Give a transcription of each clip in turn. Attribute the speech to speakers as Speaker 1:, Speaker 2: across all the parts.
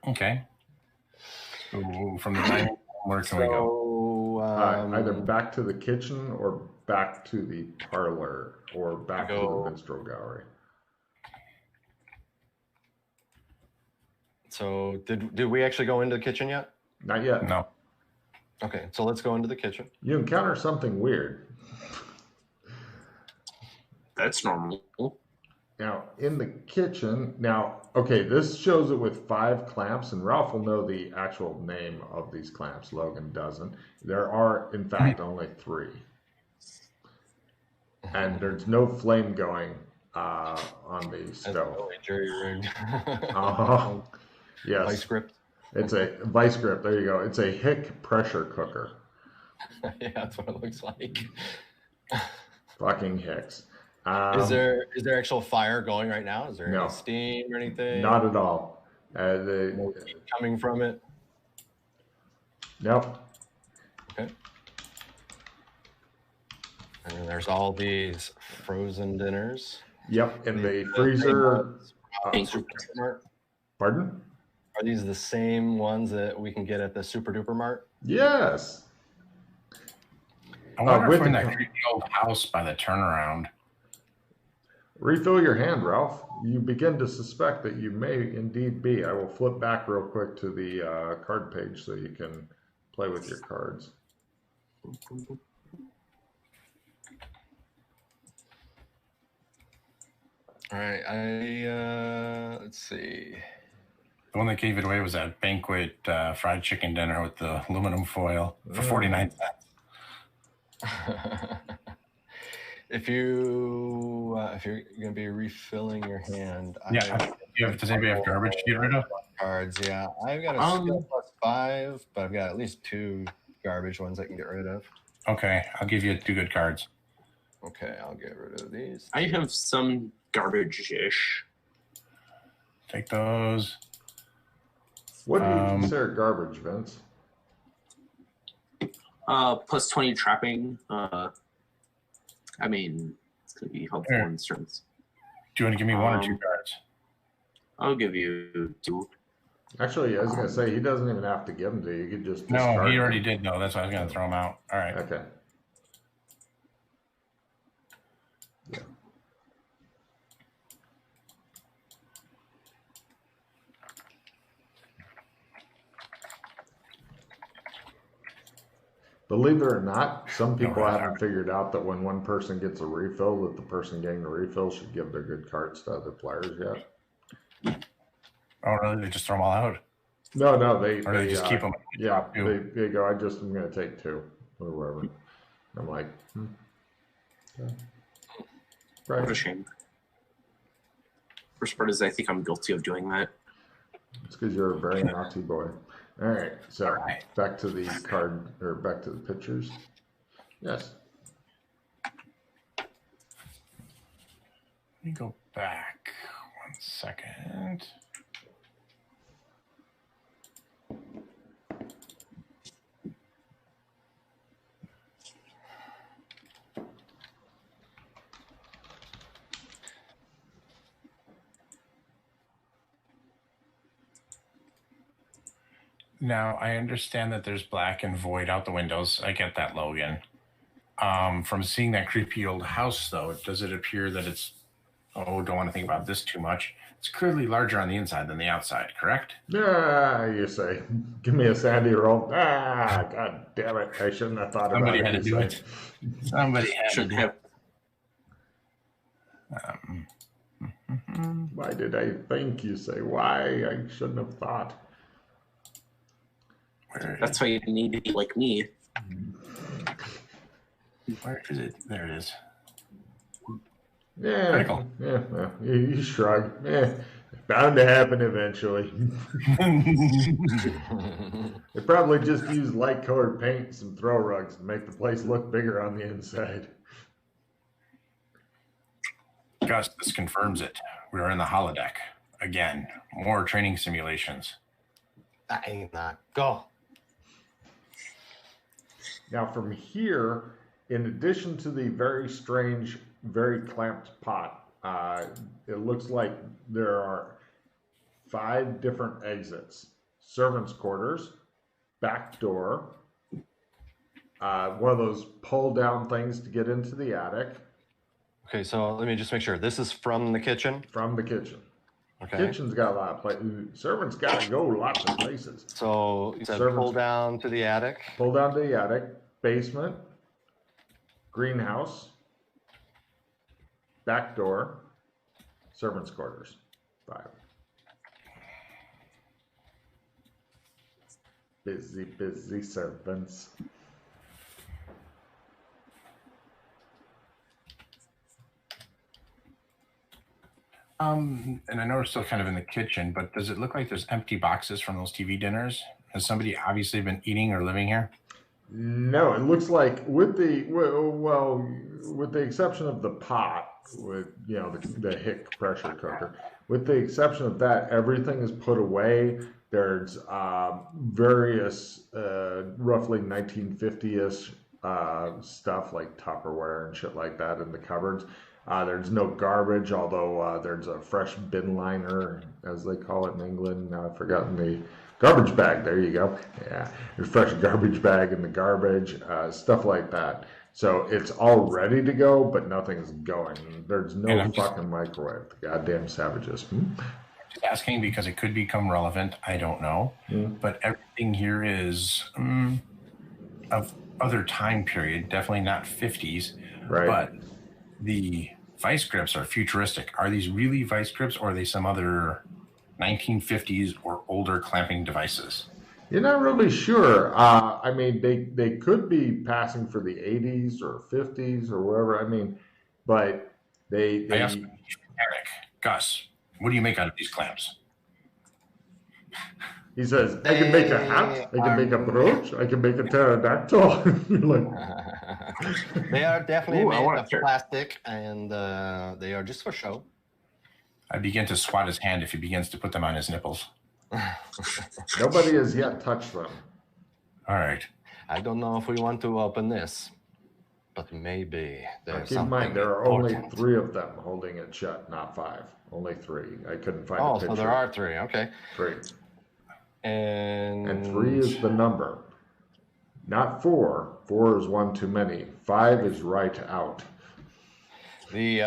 Speaker 1: Okay. So from the dining room, where can we go?
Speaker 2: Either back to the kitchen or back to the parlor or back to the minstrel gallery.
Speaker 3: So did we actually go into the kitchen yet?
Speaker 2: Not yet.
Speaker 1: No.
Speaker 3: Okay, so let's go into the kitchen.
Speaker 2: You encounter something weird.
Speaker 4: That's normal.
Speaker 2: Now, in the kitchen, okay, this shows it with 5 clamps, and Ralph will know the actual name of these clamps. Logan doesn't. There are, in fact, only 3. And there's no flame going on the stove.
Speaker 3: Really jury-rigged.
Speaker 2: Yes.
Speaker 3: Vice grip.
Speaker 2: It's a vice grip. There you go. It's a Hick pressure cooker.
Speaker 3: Yeah, that's what it looks like.
Speaker 2: Fucking Hicks.
Speaker 3: Is there actual fire going right now? Is there
Speaker 2: no.
Speaker 3: any steam or anything?
Speaker 2: Not at all.
Speaker 3: No heat coming from it?
Speaker 2: Nope.
Speaker 3: Okay. And then there's all these frozen dinners.
Speaker 2: Yep, in the freezer. Pardon?
Speaker 3: Are these the same ones that we can get at the Super Duper Mart?
Speaker 2: Yes.
Speaker 1: I wonder if we're in that creepy old house by the turnaround.
Speaker 2: Refill your hand, Ralph. You begin to suspect that you may indeed be. I will flip back real quick to the card page so you can play with your cards.
Speaker 3: All right, let's see.
Speaker 1: The one that gave it away was that banquet fried chicken dinner with the aluminum foil for 49 cents.
Speaker 3: If you're gonna be refilling your hand,
Speaker 1: does anybody have garbage to get rid of?
Speaker 3: Cards, yeah. I've got a skill +5, but I've got at least 2 garbage ones I can get rid of.
Speaker 1: Okay, I'll give you 2 good cards.
Speaker 3: Okay, I'll get rid of these.
Speaker 4: I have some garbage-ish.
Speaker 1: Take those.
Speaker 2: What do you consider garbage, Vince?
Speaker 4: +20 trapping. I mean, it's going to be helpful in certain.
Speaker 1: Do you want to give me 1 or 2 cards?
Speaker 4: I'll give you 2.
Speaker 2: Actually, I was going to say, he doesn't even have to give them to you. You could just
Speaker 1: No, he already did, though. That's why I was going to throw them out. All right.
Speaker 2: Okay. Yeah. Believe it or not, some people haven't figured out that when one person gets a refill, that the person getting the refill should give their good cards to other players yet.
Speaker 1: Oh, really? They just throw them all out?
Speaker 2: No, they
Speaker 1: just keep them.
Speaker 2: Yeah, they go, I'm going to take 2 or whatever. I'm like, okay. Right.
Speaker 4: What a shame. First part is I think I'm guilty of doing that.
Speaker 2: It's because you're a very naughty boy. All right, so back to the card, or back to the pictures. Yes.
Speaker 1: Let me go back 1 second. Now, I understand that there's black and void out the windows. I get that, Logan. From seeing that creepy old house, though, does it appear that it's, don't want to think about this too much. It's clearly larger on the inside than the outside, correct?
Speaker 2: Yeah, you say. Give me a sandy roll. God damn it. I shouldn't have thought about it.
Speaker 1: Somebody had to do it. Somebody
Speaker 4: Shouldn't have.
Speaker 2: Why did I think, you say? Why? I shouldn't have thought.
Speaker 4: That's why you need to be like me.
Speaker 1: Where is it? There it is.
Speaker 2: Yeah.
Speaker 1: Critical.
Speaker 2: Yeah. Well, you shrug. Yeah. Bound to happen eventually. They probably just used light-colored paint and some throw rugs to make the place look bigger on the inside.
Speaker 1: Gus, this confirms it. We are in the holodeck. Again, more training simulations.
Speaker 3: That ain't that. Go.
Speaker 2: Now from here, in addition to the very strange, very clamped pot, it looks like there are 5 different exits servants' quarters, back door, one of those pull-down things to get into the attic.
Speaker 3: Okay, so let me just make sure. This is from the kitchen?
Speaker 2: From the kitchen.
Speaker 3: Okay.
Speaker 2: Kitchen's got a lot of places. Servants got to go lots of places.
Speaker 3: So you said
Speaker 2: Servants-
Speaker 3: pull down to the attic?
Speaker 2: Pull down to the attic, basement, greenhouse, back door, servants' quarters. 5. Busy, busy servants.
Speaker 1: And I know we're still kind of in the kitchen, but does it look like there's empty boxes from those TV dinners? Has somebody obviously been eating or living here?
Speaker 2: No, it looks like with the with the exception of the pot, with the Hick pressure cooker, with the exception of that, everything is put away. There's various roughly 1950-ish stuff like Tupperware and shit like that in the cupboards. There's no garbage, although there's a fresh bin liner, as they call it in England. I've forgotten the garbage bag. There you go. Yeah, there's fresh garbage bag in the garbage, stuff like that. So it's all ready to go, but nothing's going. There's no fucking microwave. The goddamn savages.
Speaker 1: Just asking because it could become relevant. I don't know. But everything here is of other time period, definitely not 50s.
Speaker 2: Right.
Speaker 1: But the vice grips are futuristic. Are these really vice grips, or are they some other 1950s or older clamping devices?
Speaker 2: You're not really sure. I mean, they could be passing for the 80s or 50s or whatever. I mean, but they
Speaker 1: I asked Eric, Gus, what do you make out of these clamps?
Speaker 2: He says, I can make a hat, I can make a brooch, I can make a pterodactyl. You're like,
Speaker 3: They are definitely
Speaker 4: Ooh, I
Speaker 3: made
Speaker 4: want
Speaker 3: of
Speaker 4: a
Speaker 3: plastic, and they are just for show.
Speaker 1: I begin to swat his hand if he begins to put them on his nipples.
Speaker 2: nobody has yet touched them.
Speaker 1: All right.
Speaker 3: I don't know if we want to open this, but maybe there's
Speaker 2: Keep in
Speaker 3: something
Speaker 2: mind, there are only
Speaker 3: important.
Speaker 2: 3 of them holding it shut, not 5. Only 3. I couldn't find a
Speaker 3: Oh,
Speaker 2: picture.
Speaker 3: so there are 3. Okay.
Speaker 2: 3.
Speaker 3: And
Speaker 2: 3 is the number. Not 4. 4 is one too many. 5 is right out.
Speaker 3: the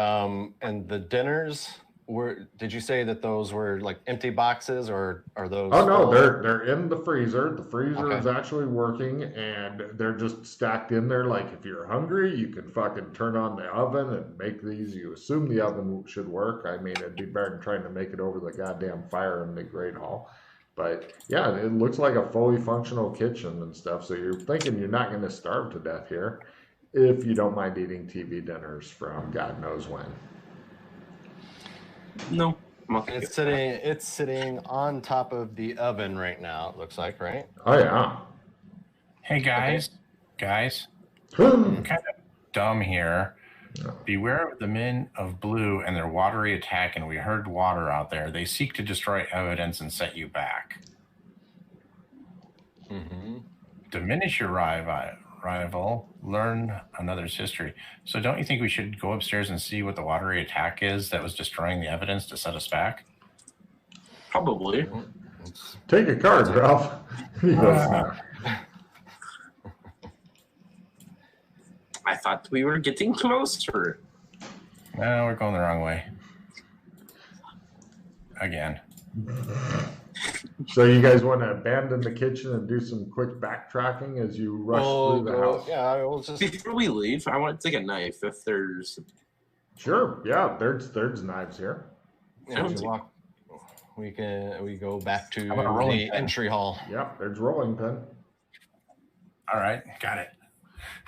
Speaker 3: and the dinners were. Did you say that those were like empty boxes, or are those?
Speaker 2: Oh no,
Speaker 3: full?
Speaker 2: they're in the freezer. The freezer
Speaker 3: Okay.
Speaker 2: is actually working, and they're just stacked in there. Like if you're hungry, you can fucking turn on the oven and make these. You assume the oven should work. I mean, it'd be better than trying to make it over the goddamn fire in the Great Hall. But yeah, it looks like a fully functional kitchen and stuff. So you're thinking you're not going to starve to death here, if you don't mind eating TV dinners from God knows when.
Speaker 4: No. I'm okay
Speaker 3: It's
Speaker 4: with
Speaker 3: sitting. It's sitting on top of the oven right now. It looks like, right?
Speaker 2: Oh yeah.
Speaker 1: Hey, guys. Guys, I'm kind of dumb here. Beware of the men of blue and their watery attack, and we heard water out there. They seek to destroy evidence and set you back.
Speaker 3: Mm-hmm.
Speaker 1: Diminish your rival, learn another's history. So don't you think we should go upstairs and see what the watery attack is that was destroying the evidence to set us back?
Speaker 4: Probably.
Speaker 2: Take a card, Ralph. He goes,
Speaker 4: I thought we were getting closer.
Speaker 1: No, we're going the wrong way. Again.
Speaker 2: So you guys want to abandon the kitchen and do some quick backtracking as you rush through the house?
Speaker 3: Yeah, we'll just.
Speaker 4: Before we leave, I want to take a knife if there's.
Speaker 2: Sure. Yeah, there's knives here.
Speaker 3: Yeah, we walk. We go back to
Speaker 1: How about a rolling
Speaker 3: the
Speaker 1: pin?
Speaker 3: entry hall.
Speaker 2: Yep, there's rolling pin.
Speaker 1: All right, got it.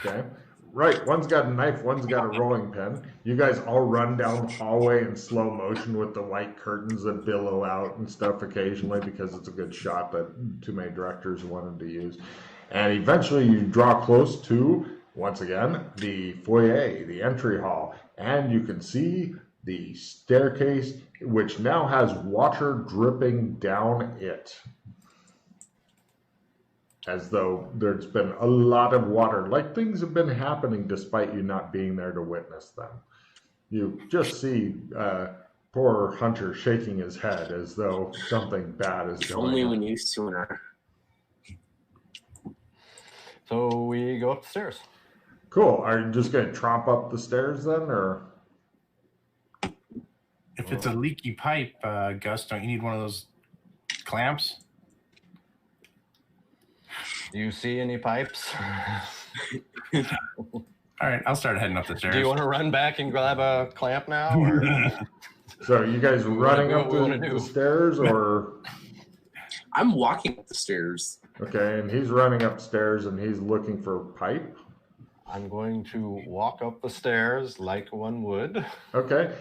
Speaker 2: Okay. Right, one's got a knife, one's got a rolling pin. You guys all run down the hallway in slow motion with the white curtains that billow out and stuff occasionally because it's a good shot that too many directors wanted to use. And eventually you draw close to, once again, the foyer, the entry hall. And you can see the staircase, which now has water dripping down it. As though there's been a lot of water, like things have been happening despite you not being there to witness them. You just see Poor Hunter shaking his head as though something bad is
Speaker 4: If
Speaker 2: going
Speaker 4: only
Speaker 2: on.
Speaker 4: we knew sooner.
Speaker 3: So we go upstairs.
Speaker 2: Cool. Are you just going to tromp up the stairs then, or?
Speaker 1: If it's a leaky pipe, Gus, don't you need one of those clamps?
Speaker 3: Do you see any pipes?
Speaker 1: All right, I'll start heading up the stairs.
Speaker 3: Do you want to run back and grab a clamp now? Or?
Speaker 2: So are you guys
Speaker 3: We wanna
Speaker 2: running
Speaker 3: do
Speaker 2: up
Speaker 3: what we wanna
Speaker 2: the
Speaker 3: do.
Speaker 2: stairs, or?
Speaker 4: I'm walking up the stairs.
Speaker 2: Okay, and he's running upstairs and he's looking for pipe.
Speaker 3: I'm going to walk up the stairs like one would.
Speaker 2: Okay,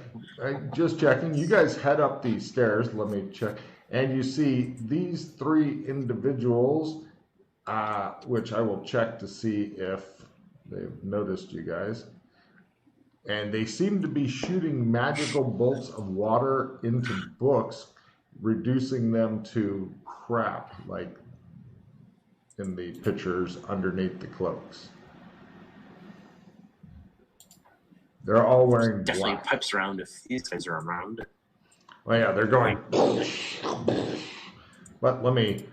Speaker 2: just checking. You guys head up these stairs. Let me check. And you see these three individuals, which I will check to see if they've noticed you guys. And they seem to be shooting magical bolts of water into books, reducing them to crap, like in the pictures underneath the cloaks. They're all wearing
Speaker 4: Definitely
Speaker 2: black.
Speaker 4: pipes around if these guys are around.
Speaker 2: Well, yeah, they're going. But let me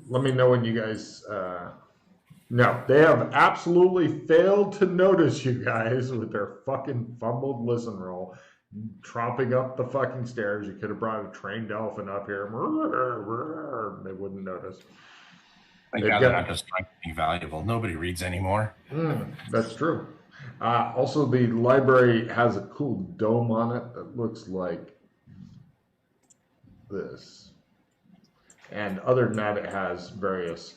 Speaker 2: know when you guys. No, they have absolutely failed to notice you guys with their fucking fumbled listen roll, tromping up the fucking stairs. You could have brought a trained elephant up here. They wouldn't notice.
Speaker 1: Thank
Speaker 2: They've
Speaker 1: God
Speaker 2: got-
Speaker 1: they're not just trying to be valuable. Nobody reads anymore.
Speaker 2: That's true. Also, the library has a cool dome on it that looks like this. And other than that, it has various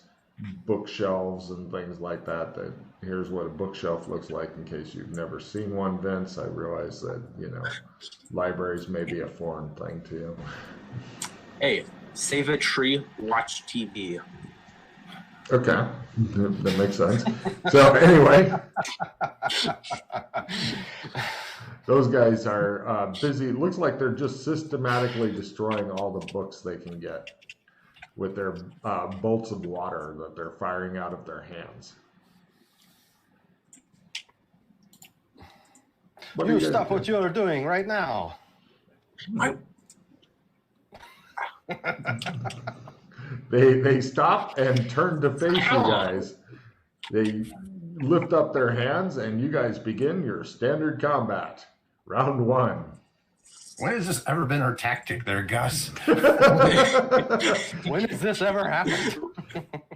Speaker 2: bookshelves and things like that. Here's what a bookshelf looks like in case you've never seen one, Vince. I realize that, libraries may be a foreign thing to you.
Speaker 4: Hey, save a tree, watch TV.
Speaker 2: Okay, that makes sense. So anyway, those guys are busy. It looks like they're just systematically destroying all the books they can get with their bolts of water that they're firing out of their hands. What
Speaker 3: You
Speaker 2: are guys
Speaker 3: stop
Speaker 2: doing?
Speaker 3: what you are doing right now.
Speaker 2: They stop and turn to face you guys. They lift up their hands and you guys begin your standard combat. Round 1.
Speaker 1: When has this ever been our tactic there, Gus?
Speaker 3: When has this ever happened?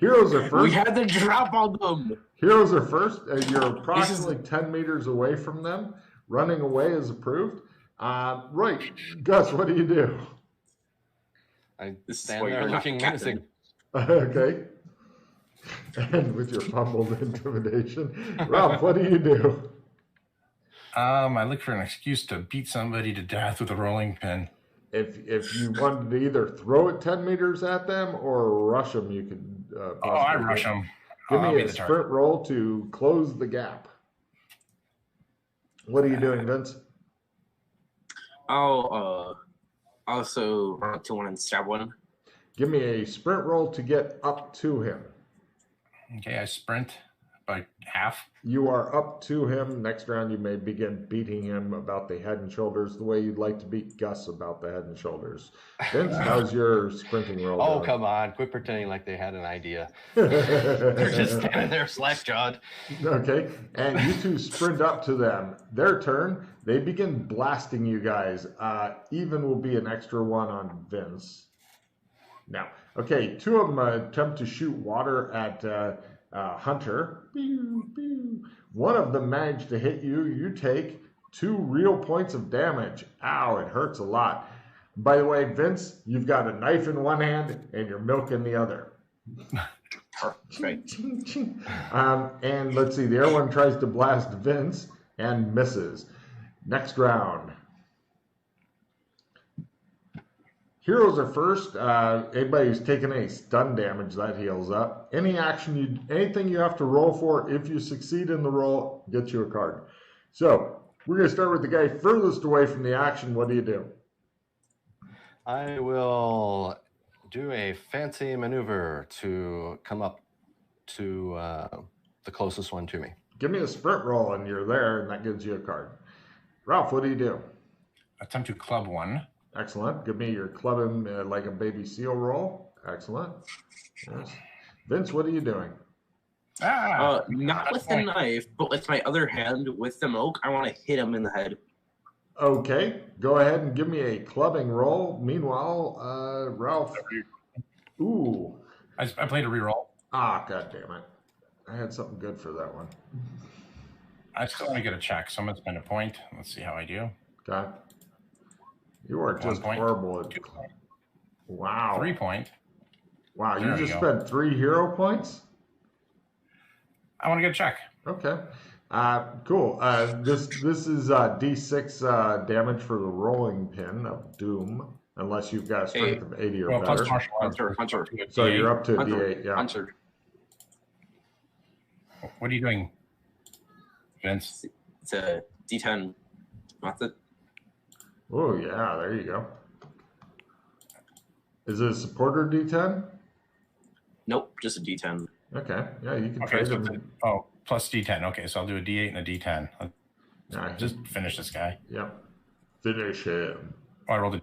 Speaker 2: Heroes are
Speaker 4: We
Speaker 2: first.
Speaker 4: had to drop on them.
Speaker 2: Heroes are first. You're approximately 10 meters away from them. Running away is approved. Right. Gus, what do you do?
Speaker 3: I
Speaker 4: This is
Speaker 3: stand
Speaker 4: why
Speaker 3: there
Speaker 4: you're not
Speaker 3: looking
Speaker 4: captain.
Speaker 3: menacing.
Speaker 2: Okay. And with your fumbled intimidation. Ralph, what do you do?
Speaker 1: I look for an excuse to beat somebody to death with a rolling pin.
Speaker 2: If you wanted to either throw it 10 meters at them or rush them, you could.
Speaker 1: Oh, I
Speaker 2: possibly
Speaker 1: rush
Speaker 2: get-
Speaker 1: them.
Speaker 2: Give
Speaker 1: I'll
Speaker 2: me
Speaker 1: be
Speaker 2: a
Speaker 1: the
Speaker 2: sprint
Speaker 1: target.
Speaker 2: roll to close the gap. What are you doing, Vince?
Speaker 4: I'll also run up to one and stab one.
Speaker 2: Give me a sprint roll to get up to him.
Speaker 1: Okay, I sprint by half.
Speaker 2: You are up to him. Next round, you may begin beating him about the head and shoulders the way you'd like to beat Gus about the head and shoulders. Vince, how's your sprinting roll?
Speaker 3: Oh,
Speaker 2: going?
Speaker 3: come on. Quit pretending like they had an idea. They're just standing there slack-jawed.
Speaker 2: Okay, and you two sprint up to them. Their turn. They begin blasting you guys. Even will be an extra one on Vince. Now, okay, two of them attempt to shoot water at Hunter. Pew, pew. One of them managed to hit you. You take 2 real points of damage. Ow, it hurts a lot. By the way, Vince, you've got a knife in one hand and your milk in the other.
Speaker 4: Perfect.
Speaker 2: And let's see, the other one tries to blast Vince and misses. Next round. Heroes are first. Anybody who's taken any stun damage, that heals up. Anything you have to roll for, if you succeed in the roll, gets you a card. So we're going to start with the guy furthest away from the action. What do you do?
Speaker 3: I will do a fancy maneuver to come up to the closest one to me.
Speaker 2: Give me a sprint roll and you're there, and that gives you a card. Ralph, what do you do?
Speaker 1: attempt to club one.
Speaker 2: Excellent. Give me your club him like a baby seal roll. Excellent. Yes. Vince, what are you doing?
Speaker 4: Not with the knife, but with my other hand, with the milk, I want to hit him in the head.
Speaker 2: Okay, go ahead and give me a clubbing roll. Meanwhile, Ralph. Ooh.
Speaker 1: I played a reroll.
Speaker 2: Ah, god damn it. I had something good for that one.
Speaker 1: I still want to get a check, so I'm going to spend a point. Let's see how I do.
Speaker 2: Okay. You are just horrible at... Wow.
Speaker 1: 3 point.
Speaker 2: Wow, you
Speaker 1: There
Speaker 2: just
Speaker 1: you go.
Speaker 2: spent 3 hero points?
Speaker 1: I want to get a check.
Speaker 2: Okay. Cool. This is D6 damage for the rolling pin of Doom, unless you've got a strength of 80 or better.
Speaker 1: Plus martial arts.
Speaker 4: Hunter.
Speaker 2: So you're up to a
Speaker 4: Hunter.
Speaker 2: D8, yeah.
Speaker 4: Hunter.
Speaker 1: What are you doing, Vince?
Speaker 4: It's a D10 method.
Speaker 2: Oh, yeah, there you go. Is it a supporter D10?
Speaker 4: Nope, just a D10.
Speaker 2: Okay, yeah, you can
Speaker 1: Okay,
Speaker 2: trade
Speaker 1: so
Speaker 2: them.
Speaker 1: plus D10. Okay, so I'll do a D8 and a D10.
Speaker 2: Yeah,
Speaker 1: Just finish this guy.
Speaker 2: yep. Finish him.
Speaker 1: Oh, I rolled a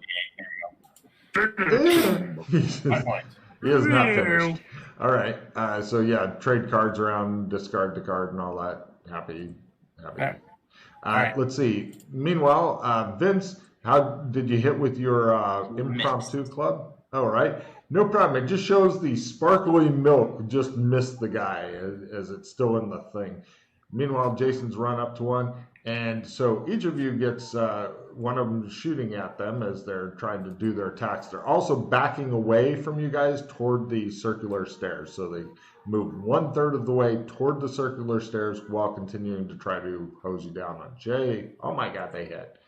Speaker 1: D8.
Speaker 2: He
Speaker 1: 5 points.
Speaker 2: is not finished. All right, so yeah, trade cards around, discard the card and all that. Happy.
Speaker 1: Right. Right.
Speaker 2: Let's see. Meanwhile, Vince, how did you hit with your impromptu club? All right. No problem. It just shows the sparkly milk just missed the guy as it's still in the thing. Meanwhile, Jason's run up to one. And so each of you gets one of them shooting at them as they're trying to do their attacks. They're also backing away from you guys toward the circular stairs. So they move 1/3 of the way toward the circular stairs while continuing to try to hose you down on Jay. Oh my God, they hit.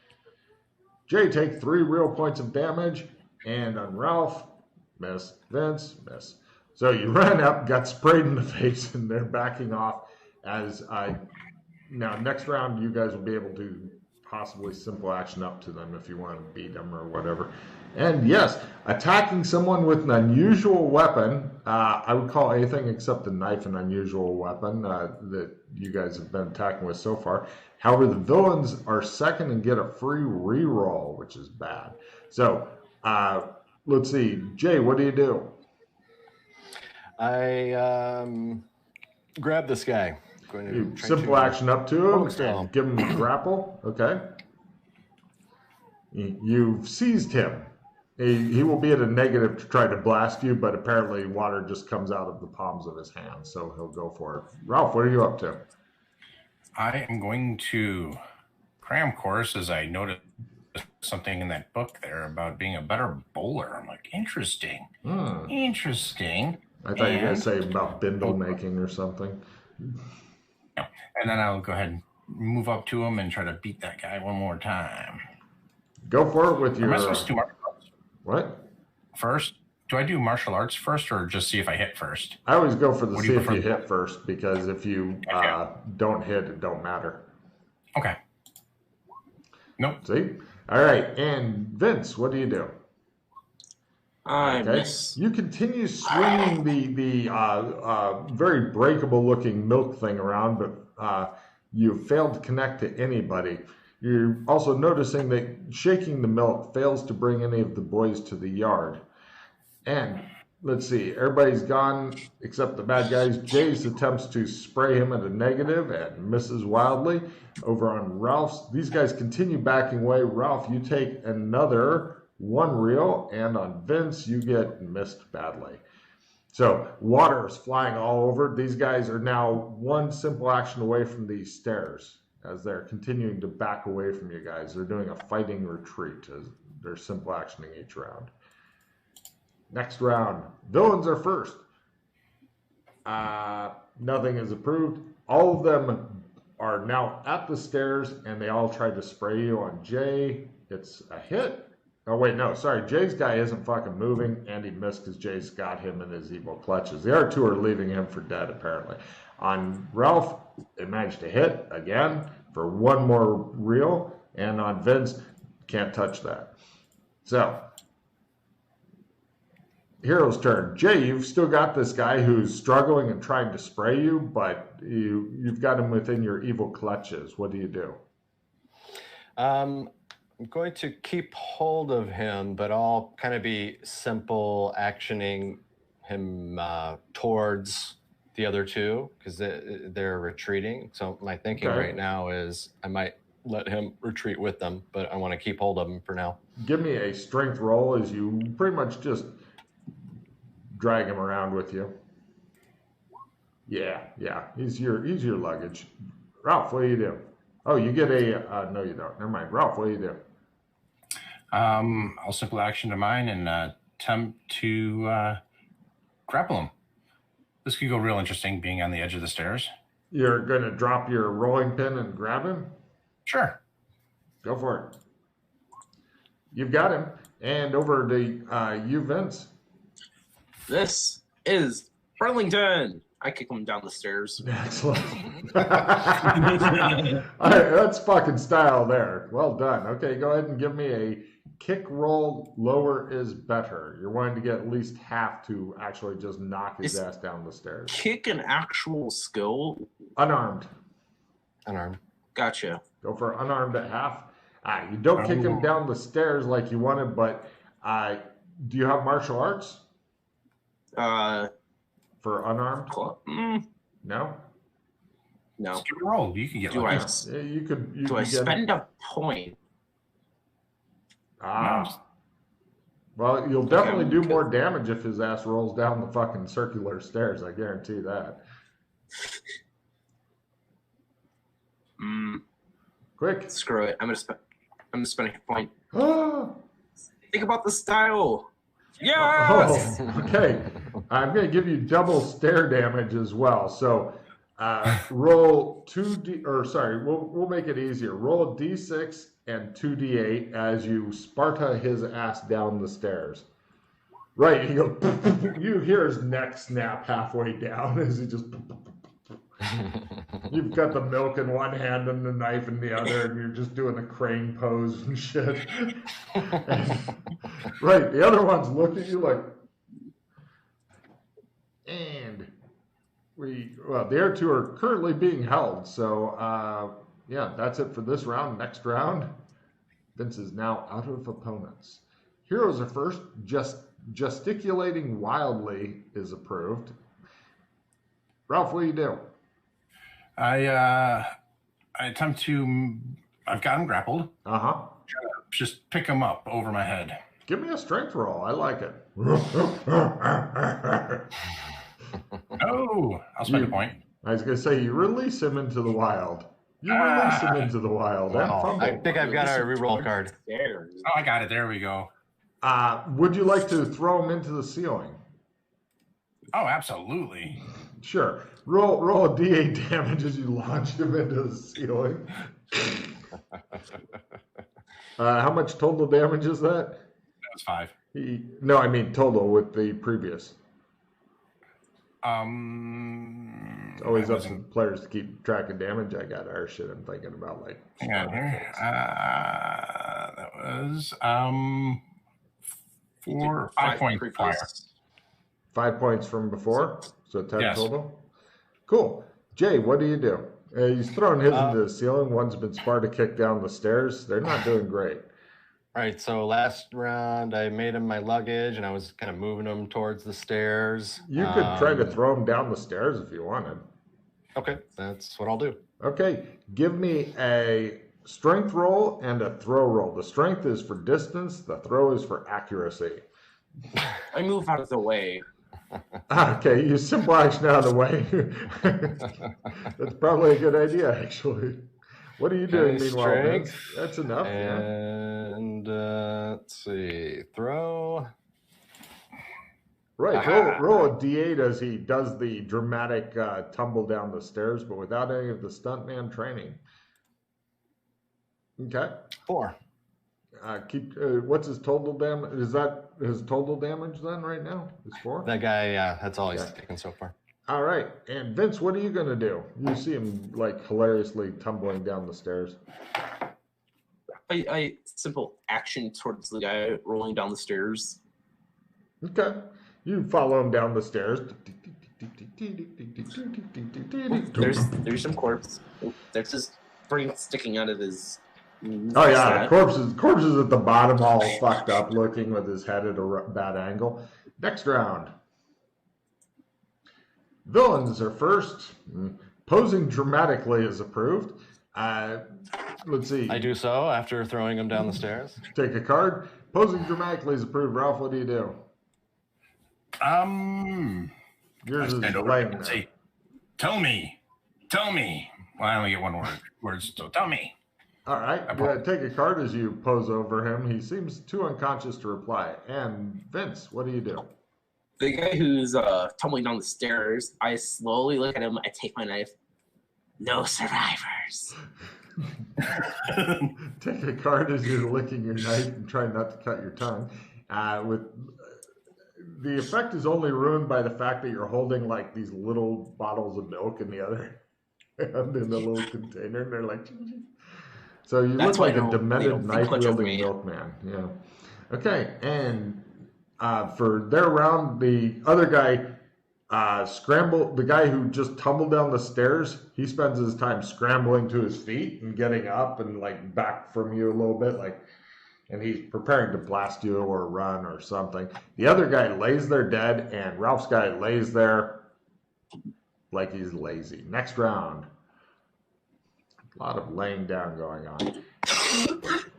Speaker 2: Jay, take 3 real points of damage. And on Ralph, miss. Vince, miss. So you ran up, got sprayed in the face, and they're backing off as now next round you guys will be able to possibly simple action up to them if you want to beat them or whatever. And yes, attacking someone with an unusual weapon, I would call anything except the knife an unusual weapon that you guys have been attacking with so far. However, the villains are second and get a free reroll, which is bad. So let's see, Jay, what do you do?
Speaker 3: I grab this guy. Going to
Speaker 2: You
Speaker 3: try
Speaker 2: simple
Speaker 3: to
Speaker 2: action up to him
Speaker 3: still.
Speaker 2: and give him a grapple. Okay. You've seized him. He will be at a negative to try to blast you, but apparently water just comes out of the palms of his hands, so he'll go for it. Ralph, what are you up to?
Speaker 1: I am going to cram course as I noticed something in that book there about being a better bowler. I'm like, interesting. Interesting.
Speaker 2: I thought you were going to say about bindle making or something.
Speaker 1: And then I'll go ahead and move up to him and try to beat that guy one more time.
Speaker 2: Go for it with your...
Speaker 1: Am I supposed to do martial arts
Speaker 2: What?
Speaker 1: first? Do I do martial arts first or just see if I hit first?
Speaker 2: I always go for the
Speaker 1: What do
Speaker 2: see
Speaker 1: you
Speaker 2: if you
Speaker 1: prefer?
Speaker 2: hit first, because if you don't hit, it don't matter.
Speaker 1: Okay. Nope.
Speaker 2: See? All right, and Vince, what do you do?
Speaker 4: I
Speaker 2: Okay.
Speaker 4: miss.
Speaker 2: You continue swinging the very breakable looking milk thing around, but you failed to connect to anybody. You're also noticing that shaking the milk fails to bring any of the boys to the yard. And let's see, everybody's gone except the bad guys. Jace attempts to spray him at a negative and misses wildly. Over on Ralph's, these guys continue backing away. Ralph, you take another 1 reel, and on Vince, you get missed badly. So water is flying all over. These guys are now 1 simple action away from these stairs as they're continuing to back away from you guys. They're doing a fighting retreat as they're simple actioning each round. Next round, villains are first. Nothing is approved. All of them are now at the stairs, and they all tried to spray you on Jay. It's a hit. Oh, wait, no, sorry. Jay's guy isn't fucking moving, and he missed because Jay's got him in his evil clutches. The other 2 are leaving him for dead, apparently. On Ralph, they managed to hit again for 1 more reel, and on Vince, can't touch that. So, hero's turn. Jay, you've still got this guy who's struggling and trying to spray you, but you've got him within your evil clutches. What do you do?
Speaker 3: I'm going to keep hold of him, but I'll kind of be simple actioning him towards the other two because they're retreating. So my thinking
Speaker 2: Okay.
Speaker 3: right now is I might let him retreat with them, but I want to keep hold of him for now.
Speaker 2: Give me a strength roll as you pretty much just drag him around with you. Yeah. He's your luggage. Ralph, what do you do? Oh, you get a no, you don't. Never mind. Ralph, what do you do?
Speaker 1: I'll simple action to mine and attempt to grapple him. This could go real interesting, being on the edge of the stairs.
Speaker 2: You're going to drop your rolling pin and grab him?
Speaker 1: Sure.
Speaker 2: Go for it. You've got him. And over to you, Vince.
Speaker 4: This is Burlington. I kick him down the stairs.
Speaker 2: Excellent. All right, that's fucking style there. Well done. Okay, go ahead and give me a kick roll. Lower is better. You're wanting to get at least half to actually just knock his ass down the stairs.
Speaker 4: Kick an actual skill?
Speaker 2: Unarmed.
Speaker 3: Unarmed.
Speaker 4: Gotcha.
Speaker 2: Go for unarmed at half. You don't kick him down the stairs like you wanted, but do you have martial arts for unarmed? No?
Speaker 4: No.
Speaker 1: Just give it a roll. You can get
Speaker 4: Do
Speaker 1: lucky.
Speaker 2: You could.
Speaker 4: I spend a point?
Speaker 2: Well, you'll definitely do more damage if his ass rolls down the fucking circular stairs. I guarantee that. Quick.
Speaker 4: Screw it. I'm gonna spend a point.
Speaker 2: Oh,
Speaker 4: Think about the style. Yes.
Speaker 2: okay. I'm going to give you double stair damage as well. So roll 2d, or sorry, we'll make it easier. Roll a d6 and 2d8 as you Sparta his ass down the stairs. Right, you go. You hear his neck snap halfway down as he just. You've got the milk in one hand and the knife in the other, and you're just doing the crane pose and shit. Right, the other one's looking at you like, and the other two are currently being held. So, yeah, that's it for this round. Next round, Vince is now out of opponents. Heroes are first. Gesticulating wildly is approved. Ralph, what do you do?
Speaker 1: I attempt to. I've got him grappled. Just pick him up over my head.
Speaker 2: Give me a strength roll. I like it.
Speaker 1: Oh, I'll spend a point.
Speaker 2: I was going to say, you release him into the wild. You release him into the wild. And fumble.
Speaker 3: I think I've got a reroll card.
Speaker 1: Oh, I got it. There we go.
Speaker 2: Would you like to throw him into the ceiling?
Speaker 1: Oh, absolutely.
Speaker 2: Sure. Roll a d8 damage as you launch him into the ceiling. How much total damage is that?
Speaker 1: That was 5.
Speaker 2: No, I mean total with the previous. It's always up to the players to keep track of damage. I got our shit. I'm thinking about like.
Speaker 1: Hang on here. That was 5 points prior.
Speaker 2: 5 points from before, so 10
Speaker 1: Yes.
Speaker 2: total. Cool. Jay, what do you do? He's throwing his into the ceiling. One's been Sparta kicked down the stairs. They're not doing great.
Speaker 3: All right, so last round I made him my luggage and I was kind of moving him towards the stairs.
Speaker 2: You could try to throw him down the stairs if you wanted.
Speaker 3: Okay, that's what I'll do.
Speaker 2: Okay, give me a strength roll and a throw roll. The strength is for distance. The throw is for accuracy.
Speaker 4: I move out of the way.
Speaker 2: Okay, you simple action out of the way. That's probably a good idea, actually. What are you doing,
Speaker 3: Okay,
Speaker 2: meanwhile, Vince?
Speaker 3: strength.
Speaker 2: That's enough. Yeah.
Speaker 3: And let's see, throw.
Speaker 2: Right, roll a d8 as he does the dramatic tumble down the stairs, but without any of the stuntman training. Okay.
Speaker 3: 4.
Speaker 2: What's his total damage? Is that his total damage then right now? Is 4?
Speaker 3: That guy, yeah, that's all he's
Speaker 2: Okay.
Speaker 3: taken so far.
Speaker 2: All right. And Vince, what are you going to do? You see him like hilariously tumbling down the stairs.
Speaker 4: I simple action towards the guy rolling down the stairs.
Speaker 2: Okay. You follow him down the stairs.
Speaker 4: There's some corpse. There's his brain sticking out of his
Speaker 2: Oh yeah, corpses at the bottom, all fucked up, looking with his head at a bad angle. Next round, villains are first. Posing dramatically is approved. Let's see.
Speaker 3: I do so after throwing him down the stairs.
Speaker 2: Take a card. Posing dramatically is approved. Ralph, what do you do? Yours is laying there.
Speaker 1: Say, tell me. Well, I only get one word, so tell me.
Speaker 2: All right, take a card as you pose over him. He seems too unconscious to reply. And Vince, what do you do?
Speaker 4: The guy who's tumbling down the stairs, I slowly look at him. I take my knife. No survivors.
Speaker 2: Take a card as you're licking your knife and trying not to cut your tongue. The effect is only ruined by the fact that you're holding like these little bottles of milk in the other hand in the little container, and they're like. So you look like a demented knife-wielding milkman. Yeah. Okay, and for their round, the other guy the guy who just tumbled down the stairs, he spends his time scrambling to his feet and getting up and like back from you a little bit, and he's preparing to blast you or run or something. The other guy lays there dead, and Ralph's guy lays there like he's lazy. Next round. A lot of laying down going on.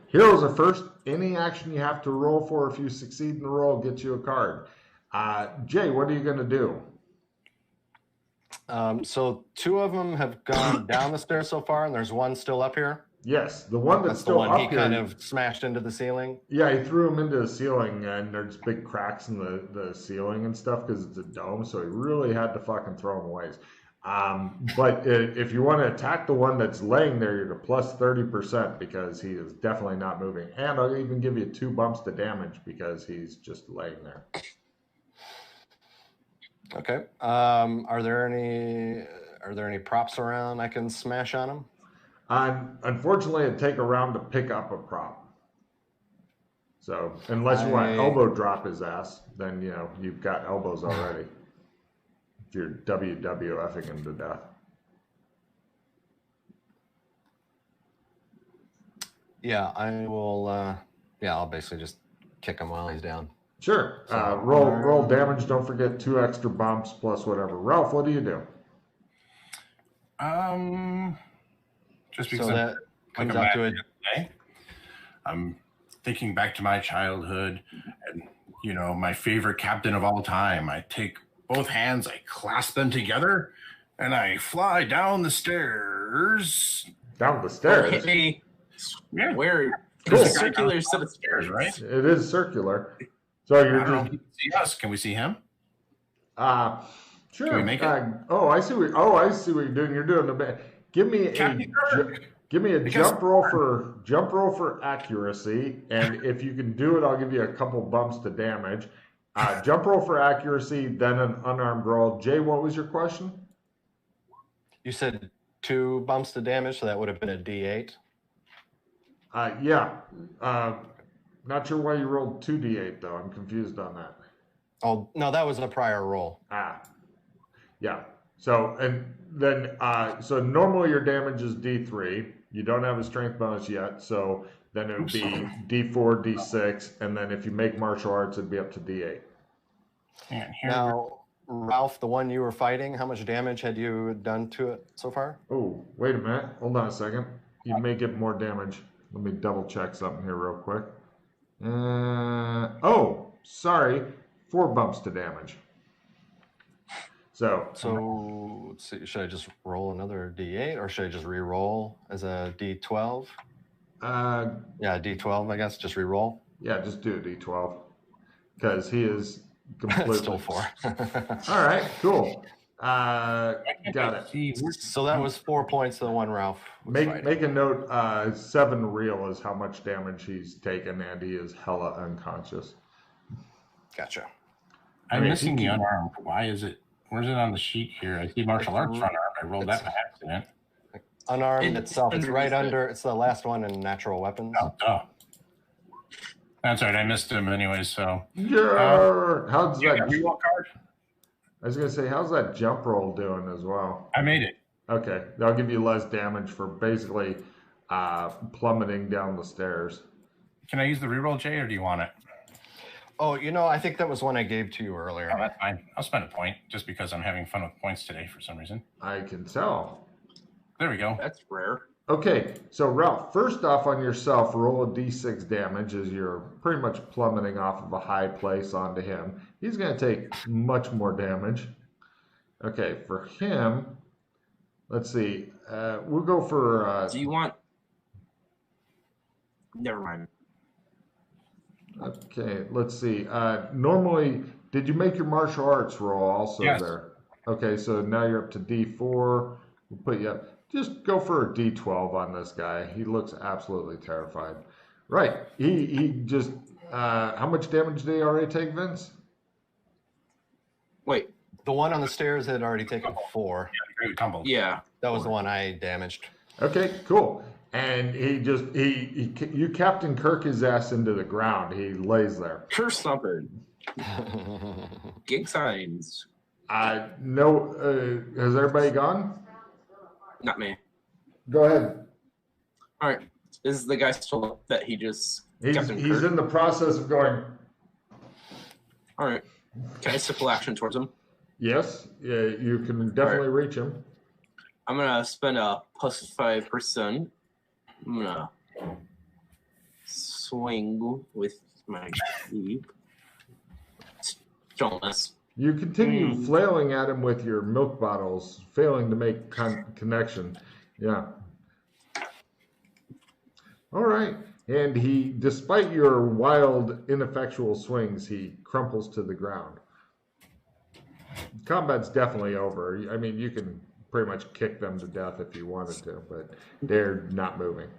Speaker 2: Heroes are first. Any action you have to roll for, if you succeed in the roll, gets you a card. Jay, what are you going to do?
Speaker 3: So 2 of them have gone down the stairs so far, and there's one still up here.
Speaker 2: Yes, the one that's still
Speaker 3: the one
Speaker 2: up
Speaker 3: he
Speaker 2: here.
Speaker 3: kind of smashed into the ceiling.
Speaker 2: Yeah, he threw him into the ceiling, and there's big cracks in the ceiling and stuff because it's a dome, so he really had to fucking throw him away. But if you want to attack the one that's laying there, you're to plus 30% because he is definitely not moving. And I'll even give you 2 bumps to damage because he's just laying there.
Speaker 3: Okay. Are there any props around I can smash on him?
Speaker 2: Unfortunately, it'd take a round to pick up a prop. So unless you want to elbow drop his ass, then you've got elbows already. If you're WWFing him to death.
Speaker 3: Yeah, I will. I'll basically just kick him while he's down.
Speaker 2: Sure. Roll damage. Don't forget 2 extra bumps plus whatever. Ralph, what do you do?
Speaker 1: Just because
Speaker 3: that comes out to it.
Speaker 1: I'm thinking back to my childhood, and my favorite captain of all time. I take both hands, I clasp them together, and I fly down the stairs.
Speaker 2: Down the stairs?
Speaker 1: Yeah.
Speaker 4: Where?
Speaker 2: Cool.
Speaker 4: It's a circular set of stairs,
Speaker 1: right?
Speaker 2: It is circular. So you're just...
Speaker 1: Can you see us? Can we see him?
Speaker 2: Sure.
Speaker 1: Can we make it?
Speaker 2: I see what you're doing. You're doing a bit. Give me a jump roll for accuracy, and if you can do it, I'll give you a couple bumps to damage. Jump roll for accuracy, then an unarmed roll. Jay, what was your question?
Speaker 3: You said 2 bumps to damage, so that would have been a D8.
Speaker 2: Yeah. Not sure why you rolled 2d8 though. I'm confused on that.
Speaker 3: Oh no, that was a prior roll.
Speaker 2: Yeah. So so normally your damage is D3. You don't have a strength bonus yet, so then it would be D4, D6, and then if you make martial arts, it'd be up to D8.
Speaker 3: Now, Ralph, the one you were fighting, how much damage had you done to it so far?
Speaker 2: Oh, wait a minute. Hold on a second. You may get more damage. Let me double check something here real quick. Sorry. 4 bumps to damage. So
Speaker 3: let's see, should I just roll another D8 or should I just re-roll as a D12? Yeah, D12, I guess. Just re-roll.
Speaker 2: Yeah, just do a D12 because he is completely
Speaker 3: still 4.
Speaker 2: All right, cool. Got it.
Speaker 3: So that was 4 points to the one Ralph was fighting.
Speaker 2: Make a note. 7 real is how much damage he's taken, and he is hella unconscious.
Speaker 3: Gotcha.
Speaker 1: I'm missing the unarmed. Why is it? Where's it on the sheet here? I see martial arts unarmed. I rolled that by accident.
Speaker 3: Unarmed itself. It's right under. It's the last one in natural weapons.
Speaker 1: Oh, duh. That's right. I missed him anyway. So.
Speaker 2: Yeah. How's that?
Speaker 1: Reroll card?
Speaker 2: I was gonna say, how's that jump roll doing as well?
Speaker 1: I made it.
Speaker 2: Okay, that'll give you less damage for basically plummeting down the stairs.
Speaker 1: Can I use the reroll, Jay, or do you want it?
Speaker 3: Oh, I think that was one I gave to you earlier.
Speaker 1: Oh, that's fine. I'll spend a point just because I'm having fun with points today for some reason.
Speaker 2: I can tell.
Speaker 1: There we go.
Speaker 4: That's rare.
Speaker 2: Okay, so Ralph, first off on yourself, roll a d6 damage as you're pretty much plummeting off of a high place onto him. He's going to take much more damage. Okay, for him, let's see. We'll go for...
Speaker 4: Do you want... Never mind.
Speaker 2: Okay, let's see. Normally, did you make your martial arts roll also
Speaker 1: Yes.
Speaker 2: there? Okay, so now you're up to D4. We'll put you up. Just go for a D12 on this guy. He looks absolutely terrified. Right. He just... how much damage did he already take, Vince?
Speaker 4: Wait.
Speaker 3: The one on the stairs had already taken 4.
Speaker 1: Great tumble.
Speaker 4: Yeah.
Speaker 3: That was the one I damaged.
Speaker 2: Okay, cool. And you Captain Kirk his ass into the ground. He lays there.
Speaker 4: Curse thumper. Gig signs.
Speaker 2: No, has everybody gone?
Speaker 4: Not me.
Speaker 2: Go ahead.
Speaker 4: All right. Is the guy still up that he just...
Speaker 2: He's
Speaker 4: Captain Kirk?
Speaker 2: in the process of going,
Speaker 4: All right. Can I simple action towards him?
Speaker 2: yes, yeah, you can definitely reach him.
Speaker 4: I'm going to spend a plus 5%. I'm going to swing with my sheep. Don't miss.
Speaker 2: You continue flailing at him with your milk bottles, failing to make connection. Yeah. All right. And he, despite your wild, ineffectual swings, he crumples to the ground. Combat's definitely over. I mean, you can pretty much kick them to death if you wanted to, but they're not moving.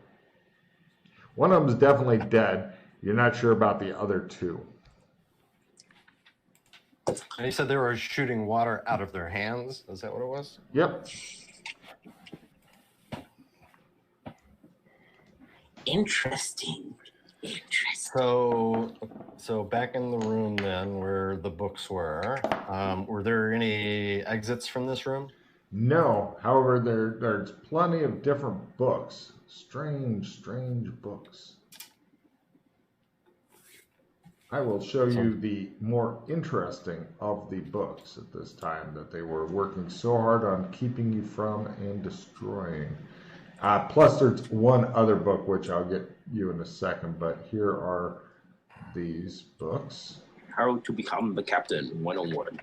Speaker 2: One of them is definitely dead. You're not sure about the other two.
Speaker 3: And you said they were shooting water out of their hands. Is that what it was?
Speaker 2: Yep.
Speaker 4: Interesting.
Speaker 3: So back in the room then, where the books were there any exits from this room?
Speaker 2: No. However, there's plenty of different books. Strange books. I will show you the more interesting of the books at this time that they were working so hard on keeping you from and destroying. Plus, there's one other book, which I'll get you in a second, but here are these books.
Speaker 4: How to become the captain 101.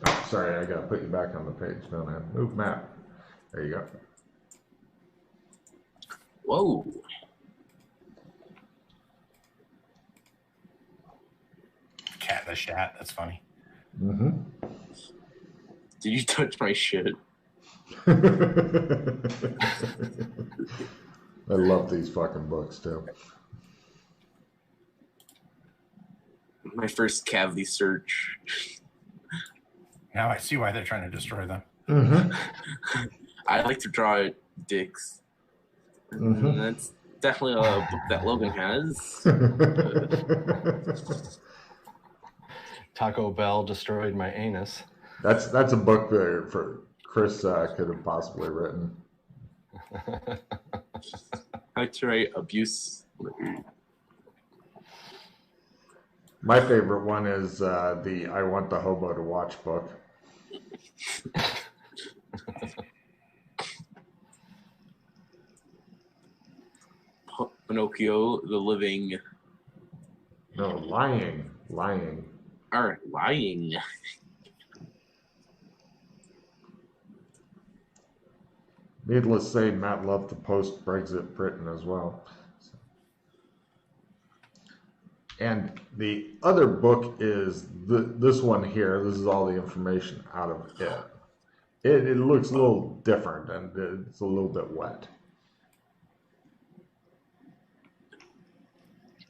Speaker 2: Oh, sorry, I gotta put you back on the page, don't I? Move map. There you go.
Speaker 4: Whoa.
Speaker 1: Cat in the chat. That's funny.
Speaker 2: Mm-hmm.
Speaker 4: Did you touch my shit?
Speaker 2: I love these fucking books too.
Speaker 4: My first cavity search.
Speaker 1: Now I see why they're trying to destroy them.
Speaker 2: Mm-hmm.
Speaker 4: I like to draw dicks.
Speaker 2: Mhm.
Speaker 4: That's definitely a book that Logan has.
Speaker 3: Taco Bell destroyed my anus.
Speaker 2: That's a book that for Chris could have possibly written.
Speaker 4: How to write abuse.
Speaker 2: My favorite one is the I Want the Hobo to Watch book.
Speaker 4: Pinocchio, the living,
Speaker 2: No, lying.
Speaker 4: are lying.
Speaker 2: Needless to say, Matt loved the post-Brexit Britain as well. And the other book is this one here. This is all the information out of it. It looks a little different, and it's a little bit wet.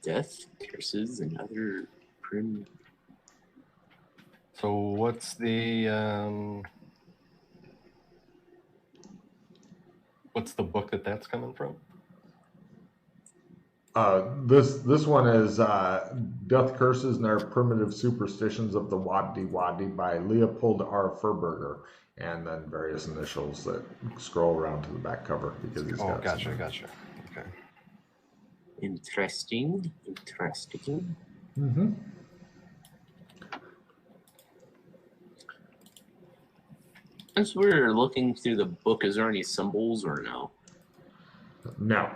Speaker 4: Death, curses, and other prim.
Speaker 3: So what's the book that's coming from?
Speaker 2: This one is Death Curses and Their Primitive Superstitions of the Wadi Wadi by Leopold R. Furberger, and then various initials that scroll around to the back cover because he's got
Speaker 3: gotcha. Okay.
Speaker 4: Interesting.
Speaker 2: Mm-hmm.
Speaker 4: As we're looking through the book, is there any symbols or no?
Speaker 2: No.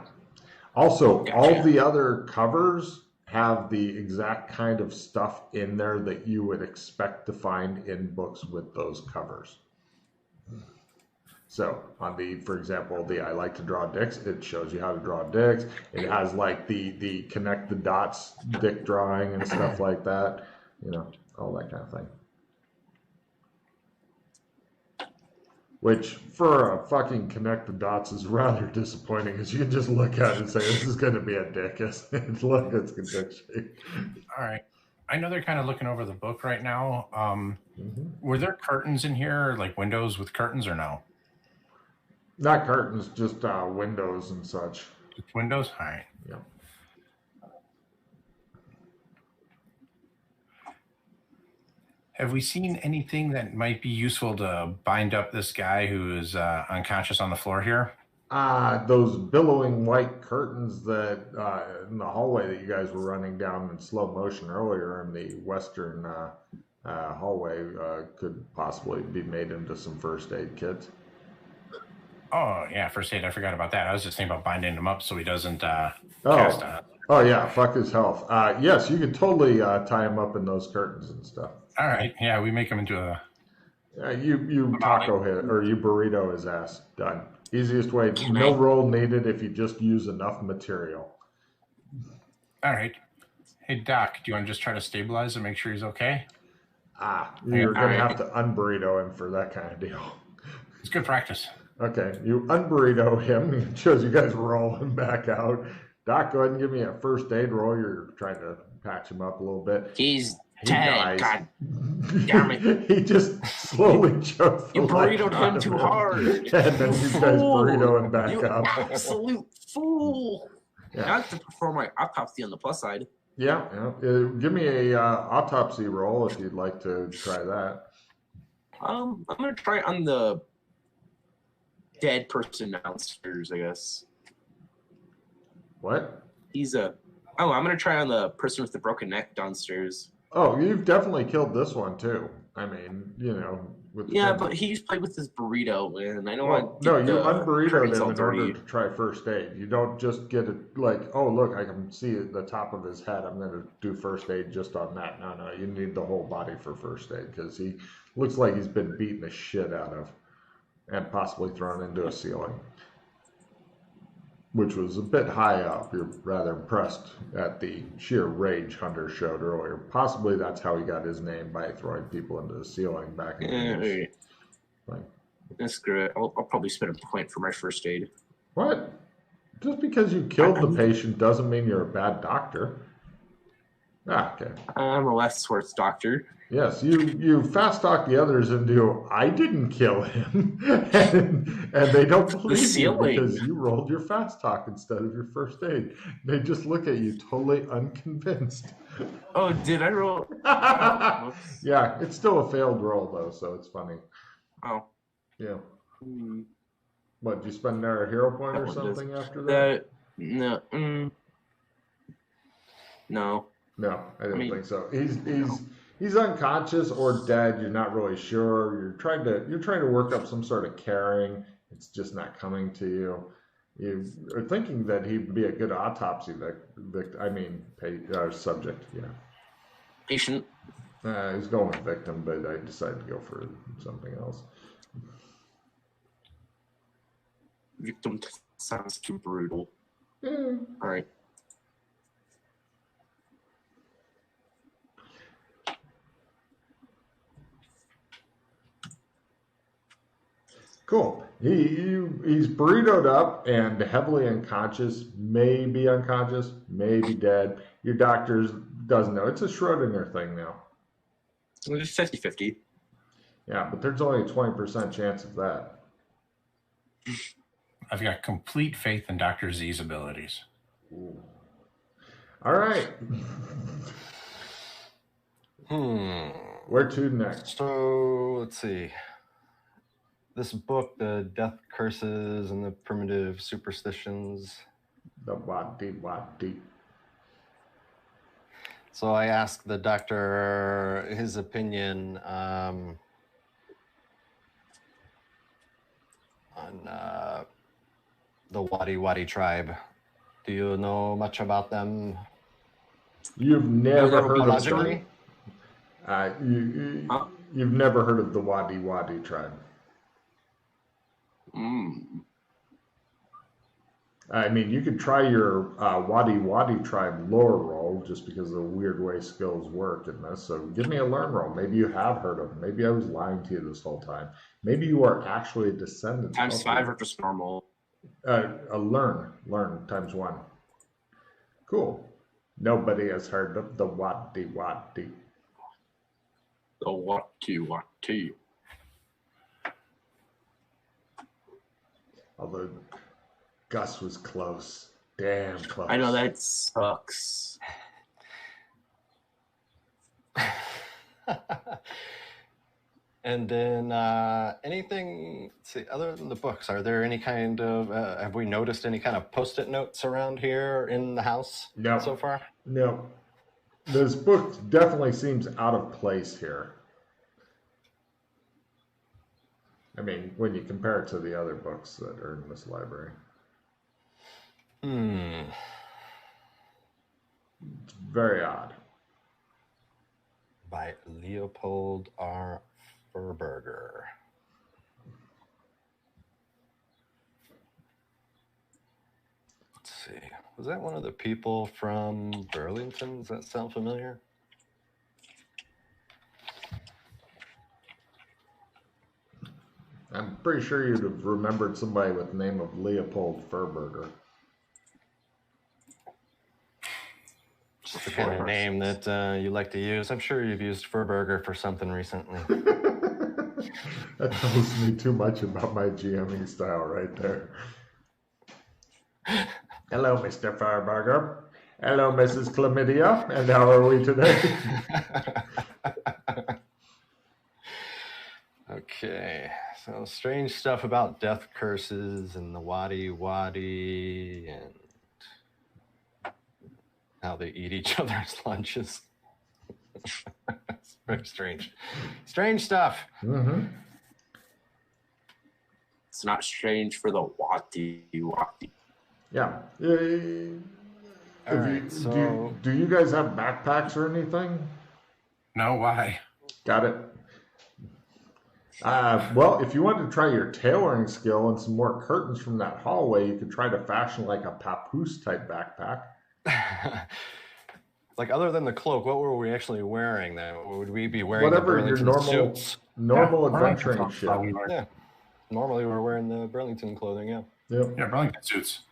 Speaker 2: Also,
Speaker 4: Gotcha.
Speaker 2: all the other covers have the exact kind of stuff in there that you would expect to find in books with those covers. So on for example, the I like to draw dicks, it shows you how to draw dicks. It has like the connect the dots dick drawing and stuff like that, all that kind of thing. Which for a fucking connect the dots is rather disappointing, because you can just look at it and say, this is going to be a dick. Look, it's a dick shape.
Speaker 1: All right. I know they're kind of looking over the book right now.
Speaker 2: Mm-hmm.
Speaker 1: Were there curtains in here, like windows with curtains, or no?
Speaker 2: Not curtains, just windows and such.
Speaker 1: Just windows? All right.
Speaker 2: Yeah.
Speaker 1: Have we seen anything that might be useful to bind up this guy who is unconscious on the floor here?
Speaker 2: Those billowing white curtains that in the hallway that you guys were running down in slow motion earlier in the western hallway could possibly be made into some first aid kits.
Speaker 1: Oh, yeah, first aid. I forgot about that. I was just thinking about binding him up so he doesn't cast on it.
Speaker 2: Oh, yeah, fuck his health. Yes, you could totally tie him up in those curtains and stuff.
Speaker 1: All right, yeah, we make him into a...
Speaker 2: You taco hit, or you burrito his ass. Done. Easiest way.
Speaker 4: Can
Speaker 2: No
Speaker 4: I-
Speaker 2: roll needed if you just use enough material.
Speaker 1: All right. Hey, Doc, do you want to just try to stabilize him, make sure he's okay?
Speaker 2: You're going to
Speaker 4: Alright.
Speaker 2: have to unburrito him for that kind of deal.
Speaker 1: It's good practice.
Speaker 2: Okay, you unburrito him. It shows you guys roll him back out. Doc, go ahead and give me a first aid roll. You're trying to patch him up a little bit.
Speaker 4: He's
Speaker 2: He
Speaker 4: dead.
Speaker 2: dies.
Speaker 4: God damn it.
Speaker 2: He just slowly chokes the
Speaker 4: You
Speaker 2: life
Speaker 4: burritoed
Speaker 2: out
Speaker 4: him
Speaker 2: of
Speaker 4: too hard.
Speaker 2: And then you guys burrito him back
Speaker 4: You
Speaker 2: up.
Speaker 4: absolute fool.
Speaker 2: Yeah.
Speaker 4: I have to perform my autopsy on the plus side.
Speaker 2: Yeah. Give me a autopsy roll if you'd like to try that.
Speaker 4: I'm gonna try on the dead person downstairs, I guess.
Speaker 2: What?
Speaker 4: I'm gonna try on the person with the broken neck downstairs.
Speaker 2: Oh, you've definitely killed this one too. I mean, with
Speaker 4: Yeah,
Speaker 2: the-
Speaker 4: but he's played with his burrito, and I know
Speaker 2: Well, no, you unburrito
Speaker 4: curtains
Speaker 2: them
Speaker 4: all
Speaker 2: in order
Speaker 4: dirty.
Speaker 2: to try first aid. You don't just get it like, oh, look, I can see the top of his head. I'm going to do first aid just on that. No, you need the whole body for first aid because he looks like he's been beaten the shit out of and possibly thrown into a ceiling, which was a bit high up. You're rather impressed at the sheer rage Hunter showed earlier. Possibly that's how he got his name, by throwing people into the ceiling back in the
Speaker 4: Alright.
Speaker 2: Like,
Speaker 4: Screw it. I'll probably spend a point for my first aid.
Speaker 2: what? Just because you killed the patient doesn't mean you're a bad doctor. Okay.
Speaker 4: I'm a West Swartz doctor.
Speaker 2: Yes, you fast talk the others into I didn't kill him, and they don't believe you
Speaker 4: ceiling.
Speaker 2: because you rolled your fast talk instead of your first aid. They just look at you totally unconvinced.
Speaker 4: Oh, did I roll?
Speaker 2: Yeah, it's still a failed roll though, so it's funny.
Speaker 4: Oh.
Speaker 2: Yeah.
Speaker 4: Hmm.
Speaker 2: What, did you spend a hero point
Speaker 4: That
Speaker 2: or
Speaker 4: one
Speaker 2: something after that?
Speaker 4: No. No.
Speaker 2: No, I didn't
Speaker 4: mean,
Speaker 2: think so. He's unconscious or dead. You're not really sure. You're trying to work up some sort of caring. It's just not coming to you. You are thinking that he'd be a good autopsy subject. Yeah,
Speaker 4: Patient.
Speaker 2: he's going with victim, but I decided to go for something else.
Speaker 4: Victim sounds too brutal.
Speaker 2: Mm.
Speaker 4: All right.
Speaker 2: Cool. He's burritoed up and heavily unconscious, maybe unconscious, maybe dead. Your doctor doesn't know. It's a Schrodinger thing now.
Speaker 4: It's 50-50.
Speaker 2: Yeah, but there's only a 20% chance of that.
Speaker 1: I've got complete faith in Dr. Z's abilities.
Speaker 2: Ooh. All right. Where to next?
Speaker 3: So let's see. This book, The Death Curses and the Primitive Superstitions.
Speaker 2: The wadi.
Speaker 3: So I asked the doctor his opinion on the Wadi tribe. Do you know much about them?
Speaker 2: You've never heard of
Speaker 3: Biologically?
Speaker 2: them?
Speaker 4: Huh?
Speaker 2: You've never heard of the Wadi tribe? I mean, you could try your Wadi tribe lore roll just because of the weird way skills work in this. So give me a learn roll. Maybe you have heard of them. Maybe I was lying to you this whole time. Maybe you are actually a descendant.
Speaker 4: Times
Speaker 2: of
Speaker 4: 5 or just normal?
Speaker 2: a learn times 1. Cool. Nobody has heard of the Wadi.
Speaker 4: The Wati.
Speaker 2: Although Gus was close. Damn close.
Speaker 4: I know that sucks.
Speaker 3: And then anything, let's see, other than the books, are there any kind of, have we noticed any kind of post-it notes around here in the house
Speaker 2: No.
Speaker 3: so far?
Speaker 2: No. This book definitely seems out of place here. I mean, when you compare it to the other books that are in this library. It's very odd.
Speaker 3: By Leopold R. Furberger. Let's see. Was that one of the people from Burlington? Does that sound familiar?
Speaker 2: I'm pretty sure you'd have remembered somebody with the name of Leopold Furberger.
Speaker 3: Just the kind of name that you like to use. I'm sure you've used Furberger for something recently.
Speaker 2: That tells me too much about my GMing style right there. Hello, Mr. Furberger. Hello, Mrs. Chlamydia. And how are we today?
Speaker 3: Okay, so strange stuff about death curses and the Wadi and how they eat each other's lunches. It's very strange. Strange stuff.
Speaker 2: Mm-hmm.
Speaker 4: It's not strange for the Wati.
Speaker 2: Yeah.
Speaker 3: All right, so
Speaker 2: do you guys have backpacks or anything?
Speaker 1: No, why?
Speaker 2: Got it. Well, if you wanted to try your tailoring skill and some more curtains from that hallway, you could try to fashion like a papoose type backpack.
Speaker 3: like other than the cloak, what were we actually wearing then? Would we be wearing
Speaker 2: Whatever
Speaker 3: the
Speaker 2: your
Speaker 3: Burlington suits?
Speaker 2: normal
Speaker 1: Yeah,
Speaker 2: adventuring
Speaker 1: Burlington
Speaker 2: shit.
Speaker 1: thought we were-
Speaker 3: Yeah. Normally we're wearing the Burlington clothing, yeah.
Speaker 2: Yep.
Speaker 1: Yeah, Burlington suits.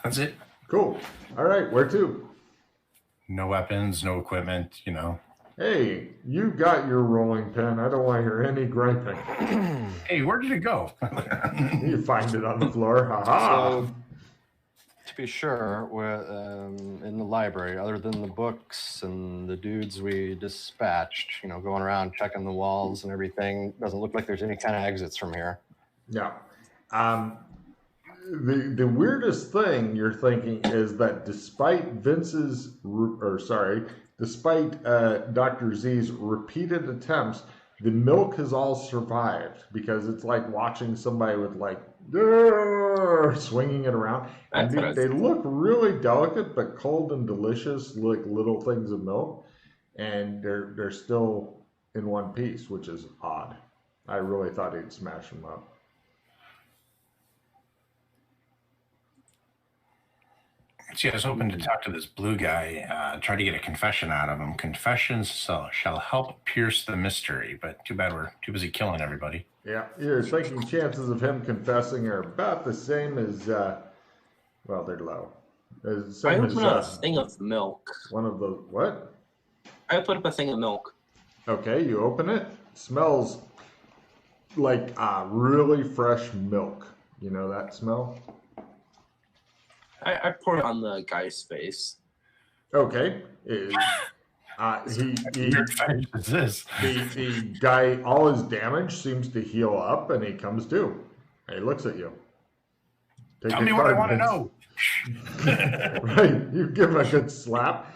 Speaker 1: That's it.
Speaker 2: Cool. All right, where to?
Speaker 1: No weapons, no equipment, you know.
Speaker 2: Hey, you got your rolling pin. I don't want to hear any griping.
Speaker 1: Hey, where did it go?
Speaker 2: You find it on the floor. Ha ha.
Speaker 3: So, to be sure, we're in the library, other than the books and the dudes we dispatched, going around checking the walls and everything, doesn't look like there's any kind of exits from here.
Speaker 2: Yeah. The weirdest thing you're thinking is that despite despite Dr. Z's repeated attempts, the milk has all survived because it's like watching somebody with swinging it around. And they look really delicate but cold and delicious, like little things of milk, and they're still in one piece, which is odd. I really thought he'd smash them up.
Speaker 1: See, I was hoping to talk to this blue guy, try to get a confession out of him. Confessions shall help pierce the mystery, but too bad we're too busy killing everybody.
Speaker 2: Yeah, you're thinking chances of him confessing are about the same as, well, they're low.
Speaker 4: I opened a thing of milk.
Speaker 2: One of the, what?
Speaker 4: I put up a thing of milk.
Speaker 2: Okay, you open it. Smells like really fresh milk. You know that smell?
Speaker 4: I poured it on the guy's face.
Speaker 2: Okay.
Speaker 1: Weird fetish is this?
Speaker 2: The guy, all his damage seems to heal up, and he comes to. And he looks at you. Take
Speaker 1: Tell
Speaker 2: a
Speaker 1: me what I
Speaker 2: card,
Speaker 1: want to
Speaker 2: Vince.
Speaker 1: know.
Speaker 2: Right, you give him a good slap.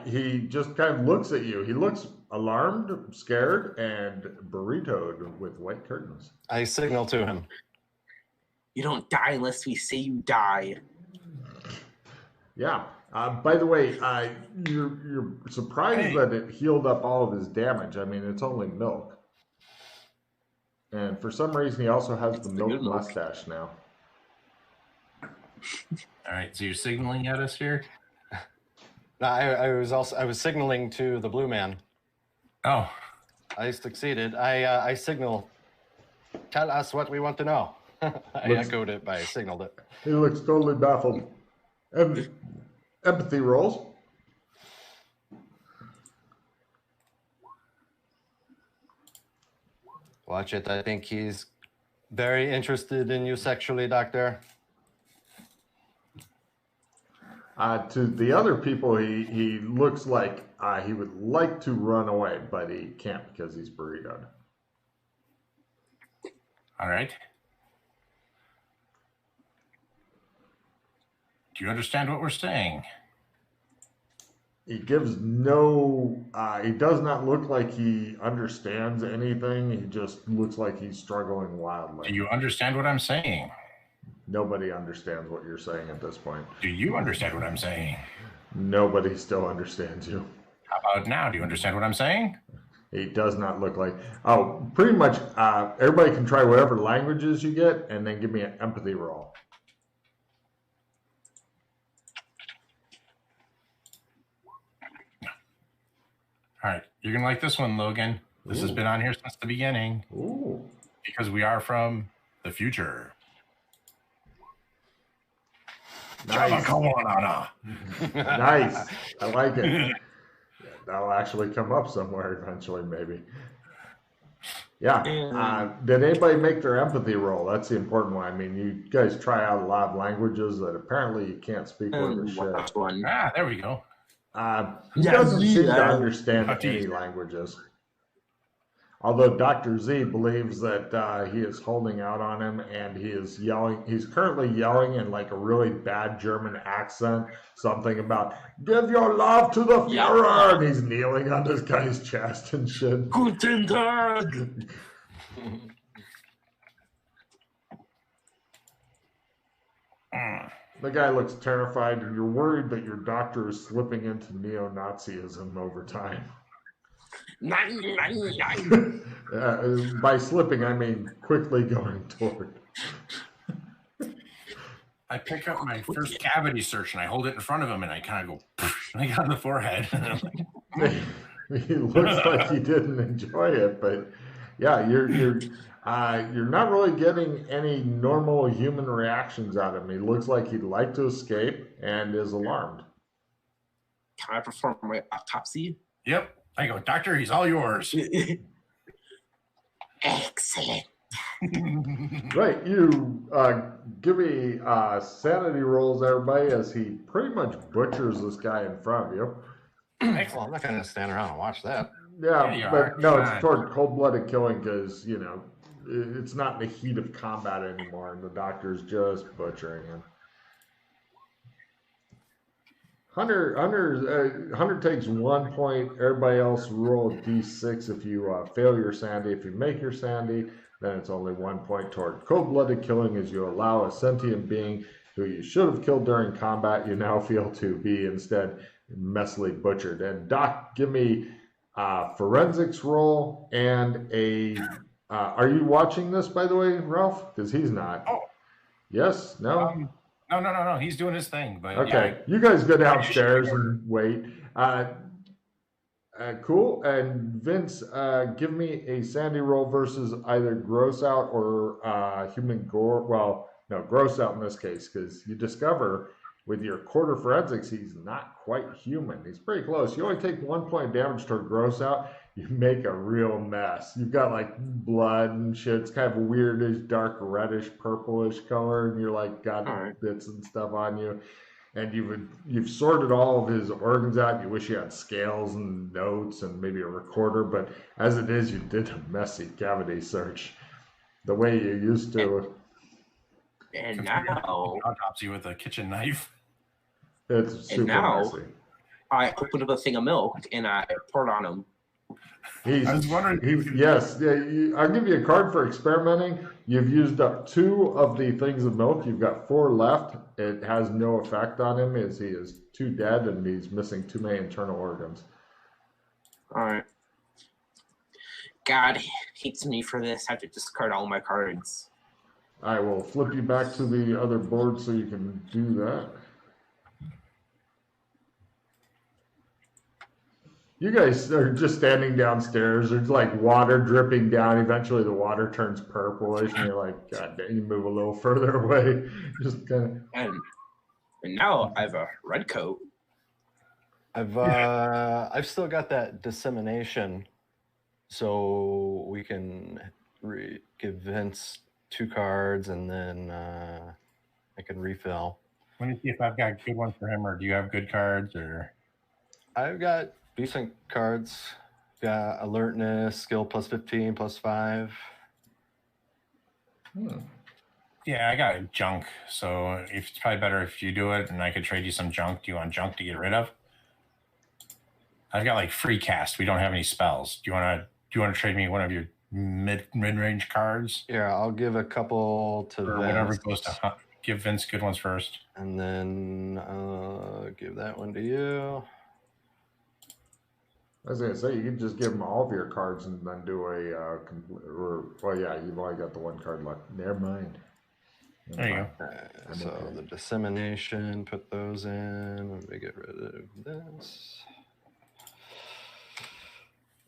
Speaker 2: He just kind of looks at you. He looks alarmed, scared, and burritoed with white curtains.
Speaker 3: I signal to him.
Speaker 4: You don't die unless we say you die.
Speaker 2: Yeah. By the way, you're surprised that it healed up all of his damage. I mean, it's only milk. And for some reason, he also has the milk mustache now.
Speaker 1: All right, so you're signaling at us here?
Speaker 3: No, I was signaling to the blue man.
Speaker 1: Oh,
Speaker 3: I succeeded. I signal. Tell us what we want to know. I echoed it, but I signaled it.
Speaker 2: He looks totally baffled. Empathy rolls.
Speaker 3: Watch it. I think he's very interested in you sexually, Doctor.
Speaker 2: To the other people, he looks like he would like to run away, but he can't because he's burritoed.
Speaker 1: all right. Do you understand what we're saying?
Speaker 2: He gives no, he does not look like he understands anything. He just looks like he's struggling wildly.
Speaker 1: Do you understand what I'm saying?
Speaker 2: Nobody understands what you're saying at this point.
Speaker 1: Do you understand what I'm saying?
Speaker 2: Nobody still understands you.
Speaker 1: How about now? Do you understand what I'm saying?
Speaker 2: He does not look like, oh, pretty much everybody can try whatever languages you get and then give me an empathy roll.
Speaker 1: All right, you're going to like this one, Logan. This has been on here since the beginning.
Speaker 2: Ooh.
Speaker 1: Because we are from the future.
Speaker 2: Nice. Nice. I like it. That'll actually come up somewhere eventually, maybe. Yeah. Did anybody make their empathy roll? That's the important one. I mean, you guys try out a lot of languages that apparently you can't speak worth a shit.
Speaker 4: One.
Speaker 1: Ah, there we go.
Speaker 2: He doesn't seem to understand any languages. Although Dr. Z believes that he is holding out on him and he is yelling. He's currently yelling in like a really bad German accent, something about "Give your love to the Führer," and he's kneeling on this guy's chest and shit.
Speaker 4: Guten Tag.
Speaker 2: The guy looks terrified, and you're worried that your doctor is slipping into neo-Nazism over time. By slipping, I mean quickly going toward.
Speaker 1: I pick up my first cavity search and I hold it in front of him and I kind of go, like on the forehead.
Speaker 2: He looks like he didn't enjoy it, but yeah, you're not really getting any normal human reactions out of him. He looks like he'd like to escape and is alarmed.
Speaker 4: Can I perform my autopsy?
Speaker 1: Yep. I go, "Doctor, he's all yours."
Speaker 4: Excellent.
Speaker 2: Right, you give me sanity rolls, everybody, as he pretty much butchers this guy in front of you.
Speaker 3: Well, I'm not going to stand around and watch that.
Speaker 2: Yeah, but no, it's toward cold-blooded killing because, you know, it's not in the heat of combat anymore, and the doctor's just butchering him. Hunter takes 1 point. Everybody else roll a d6 if you fail your sanity. If you make your sanity, then it's only 1 point toward cold-blooded killing as you allow a sentient being who you should have killed during combat, you now feel to be instead messily butchered. And Doc, give me a forensics roll and a... are you watching this, by the way, Ralph? Because he's not.
Speaker 1: Oh.
Speaker 2: Yes? No?
Speaker 1: No. He's doing his thing. But
Speaker 2: okay, you guys go downstairs and wait. Cool. And Vince, give me a sanity roll versus either gross out or human gore. Well, no, gross out in this case, because you discover with your quarter forensics, he's not quite human. He's pretty close. You only take 1 point damage toward gross out. You make a real mess. You've got like blood and shit. It's kind of a weirdish, dark reddish, purplish color, and you're like got bits and stuff on you. and you've sorted all of his organs out. You wish you had scales and notes and maybe a recorder, but as it is, you did a messy cavity search the way you used to.
Speaker 4: And now
Speaker 1: autopsy with a kitchen knife.
Speaker 2: It's super messy.
Speaker 4: I opened up a thing of milk and I poured on him.
Speaker 1: I was wondering.
Speaker 2: I'll give you a card for experimenting. You've used up 2 of the things of milk. You've got 4 left. It has no effect on him as he is too dead and he's missing too many internal organs.
Speaker 4: All right. God hates me for this. I have to discard all my cards.
Speaker 2: I will flip you back to the other board so you can do that. You guys are just standing downstairs. There's like water dripping down. Eventually the water turns purplish and you're like, God damn, you move a little further away. Just kind of.
Speaker 4: And now I have a red coat.
Speaker 3: I've still got that dissemination, so we can give Vince 2 cards and then I can refill.
Speaker 1: Let me see if I've got good ones for him, or do you have good cards? Or
Speaker 3: I've got decent cards. Got alertness, skill +15, +5.
Speaker 1: Yeah, I got junk, so it's probably better if you do it, and I could trade you some junk. Do you want junk to get rid of? I've got like free cast. We don't have any spells. Do you want to trade me one of your mid-range cards?
Speaker 3: Yeah, I'll give a couple to
Speaker 1: or
Speaker 3: Vince.
Speaker 1: Whatever goes to give Vince good ones first,
Speaker 3: and then give that one to you.
Speaker 2: I was gonna say you could just give him all of your cards and then do a you've only got the 1 card left. Never mind.
Speaker 1: There you go.
Speaker 3: So okay. The dissemination, put those in. Let me get rid of this.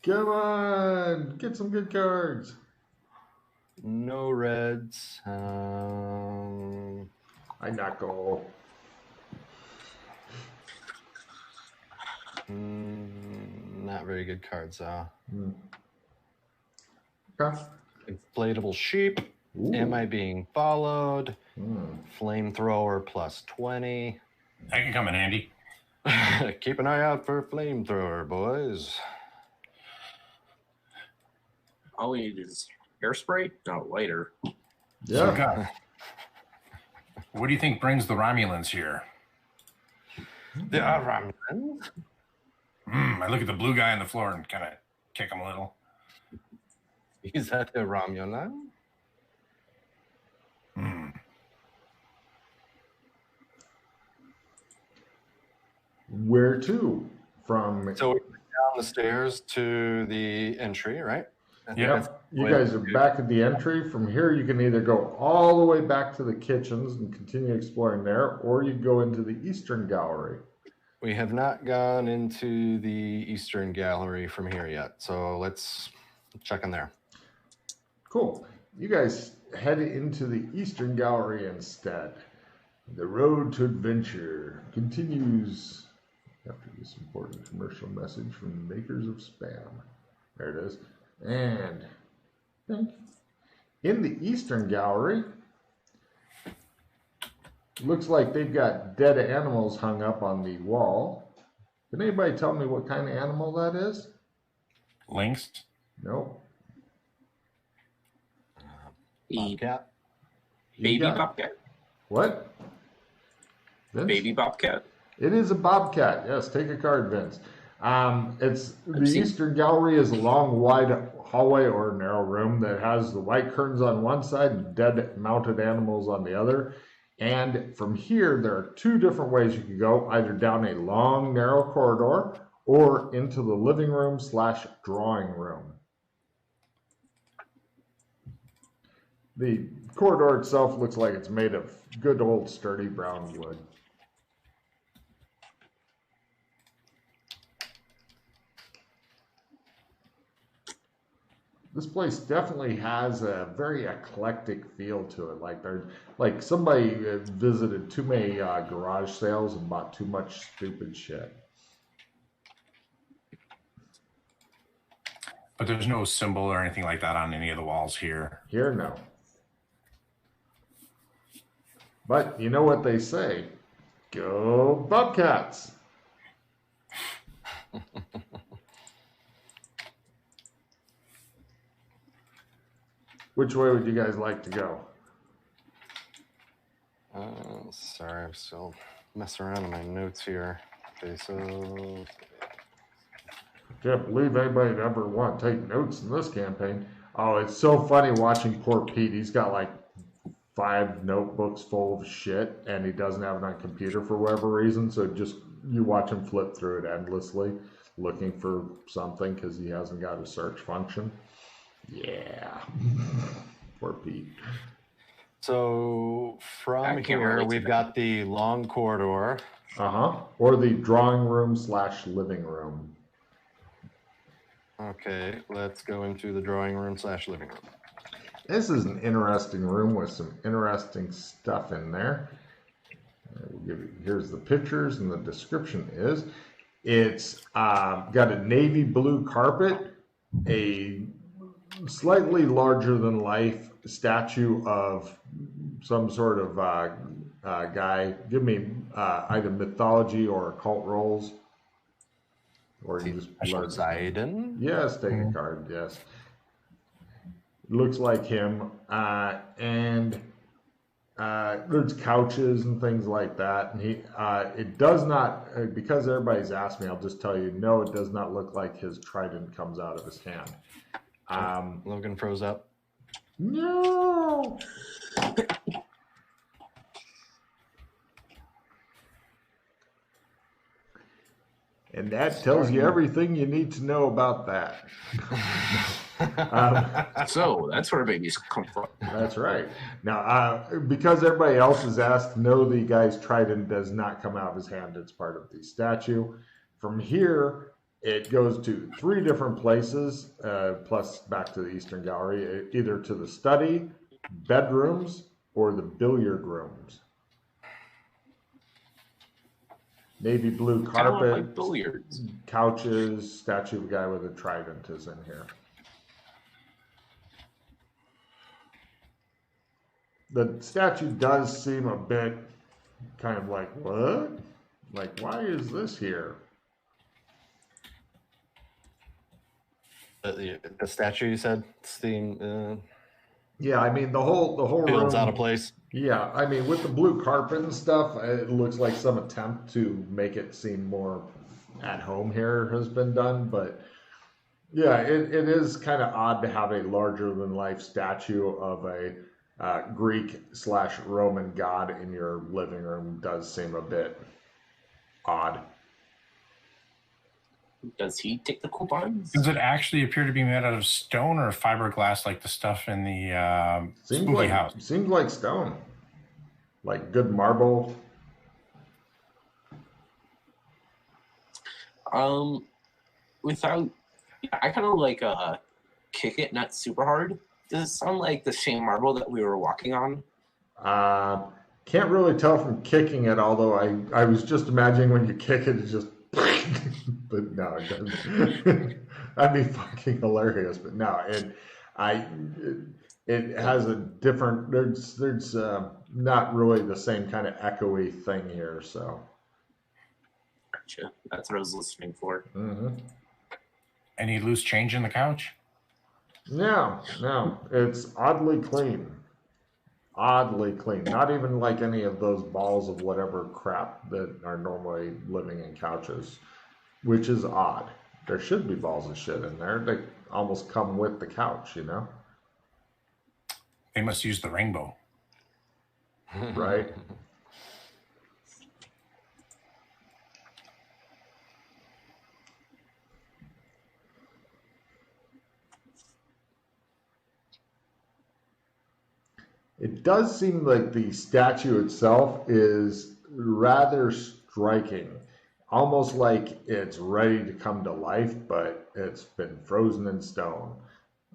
Speaker 2: Come on, get some good cards.
Speaker 3: No reds.
Speaker 2: I knuckle.
Speaker 3: Not very good cards, though.
Speaker 2: Okay.
Speaker 3: Inflatable sheep.
Speaker 2: Ooh.
Speaker 3: Am I being followed? Flamethrower +20.
Speaker 1: That can come in handy.
Speaker 3: Keep an eye out for a flamethrower, boys.
Speaker 4: All we need is hairspray? No, lighter.
Speaker 2: Yeah.
Speaker 1: So, what do you think brings the Romulans here?
Speaker 3: The Romulans?
Speaker 1: I look at the blue guy on the floor and kind of kick him a little.
Speaker 3: Is that the Romulan?
Speaker 2: Where to? From.
Speaker 3: So we're down the stairs to the entry, right?
Speaker 2: Yep. You guys are back at the entry. From here, you can either go all the way back to the kitchens and continue exploring there, or you go into the Eastern Gallery.
Speaker 3: We have not gone into the Eastern Gallery from here yet, so let's check in there.
Speaker 2: Cool. You guys head into the Eastern Gallery instead. The road to adventure continues after this important commercial message from the makers of Spam. There it is. And in the Eastern Gallery, looks like they've got dead animals hung up on the wall. Can anybody tell me what kind of animal that is?
Speaker 1: Lynx?
Speaker 2: Nope.
Speaker 3: Bobcat.
Speaker 4: Baby bobcat.
Speaker 2: What? Vince?
Speaker 4: Baby bobcat.
Speaker 2: It is a bobcat. Yes, take a card, Vince. Eastern Gallery is a long, wide hallway or narrow room that has the white curtains on one side and dead mounted animals on the other. And from here, there are 2 different ways you could go, either down a long, narrow corridor or into the living room / drawing room. The corridor itself looks like it's made of good old sturdy brown wood. This place definitely has a very eclectic feel to it. Like somebody visited too many garage sales and bought too much stupid shit.
Speaker 1: But there's no symbol or anything like that on any of the walls here.
Speaker 2: Here, no. But you know what they say? Go Bobcats! Which way would you guys like to go?
Speaker 3: Sorry, I'm still messing around in my notes here. Okay, so
Speaker 2: Can't believe anybody'd ever want to take notes in this campaign. Oh, it's so funny watching poor Pete. He's got like 5 notebooks full of shit, and he doesn't have it on computer for whatever reason. So just you watch him flip through it endlessly, looking for something because he hasn't got a search function. Yeah, poor Pete.
Speaker 3: So
Speaker 4: I
Speaker 3: from
Speaker 4: can't
Speaker 3: here,
Speaker 4: relate to
Speaker 3: we've
Speaker 4: that.
Speaker 3: got the long corridor.
Speaker 2: Or the drawing room / living room.
Speaker 3: Okay, let's go into the drawing room / living room.
Speaker 2: This is an interesting room with some interesting stuff in there. Here's the pictures, and the description is it's got a navy blue carpet, a slightly larger than life statue of some sort of guy. Give me either mythology or occult roles. Or you just learn.
Speaker 3: Poseidon?
Speaker 2: Yes, take a card, yes. Looks like him. And there's couches and things like that. And it does not, because everybody's asked me, I'll just tell you, no, it does not look like his trident comes out of his hand.
Speaker 3: Logan froze up.
Speaker 2: No! And that tells you everything you need to know about that.
Speaker 4: So that's where babies come from.
Speaker 2: That's right. Now, because everybody else has asked, no, the guy's trident does not come out of his hand. It's part of the statue. From here, it goes to 3 different places, plus back to the Eastern Gallery, either to the study, bedrooms, or the billiard rooms. Navy blue carpet,
Speaker 4: like billiards.
Speaker 2: couches, statue of a guy with a trident is in here. The statue does seem a bit kind of like, what? Like, why is this here?
Speaker 3: The statue, you said, theme
Speaker 2: Yeah, I mean the whole
Speaker 3: feels
Speaker 2: room,
Speaker 3: out of place.
Speaker 2: Yeah, I mean with the blue carpet and stuff, it looks like some attempt to make it seem more at home here has been done, but yeah, it is kind of odd to have a larger than life statue of a Greek / Roman god in your living room. Does seem a bit odd.
Speaker 4: Does he take the coupons?
Speaker 1: Does it actually appear to be made out of stone or fiberglass like the stuff in the spooky house?
Speaker 2: Seems like stone, like good marble.
Speaker 4: Without, I kind of like kick it not super hard. Does it sound like the same marble that we were walking on?
Speaker 2: Can't really tell from kicking it, although I was just imagining when you kick it, it's just. But no, it doesn't. That'd be fucking hilarious. But no, it has a different. There's not really the same kind of echoey thing here. So.
Speaker 4: Gotcha. That's what I was listening for.
Speaker 2: Mm-hmm.
Speaker 1: Any loose change in the couch?
Speaker 2: No, it's oddly clean. Oddly clean. Not even like any of those balls of whatever crap that are normally living in couches, which is odd. There should be balls of shit in there. They almost come with the couch, you know?
Speaker 1: They must use the rainbow.
Speaker 2: Right? It does seem like the statue itself is rather striking, almost like it's ready to come to life, but it's been frozen in stone.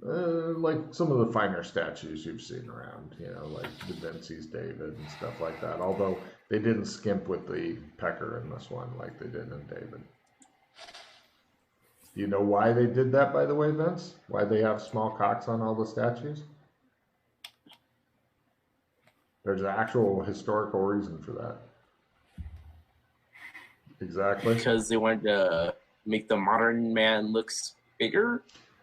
Speaker 2: Like some of the finer statues you've seen around, you know, like Da Vinci's David and stuff like that, although they didn't skimp with the pecker in this one like they did in David. Do you know why they did that, by the way, Vince? Why they have small cocks on all the statues? There's an actual historical reason for that. Exactly.
Speaker 4: because they wanted to make the modern man looks bigger.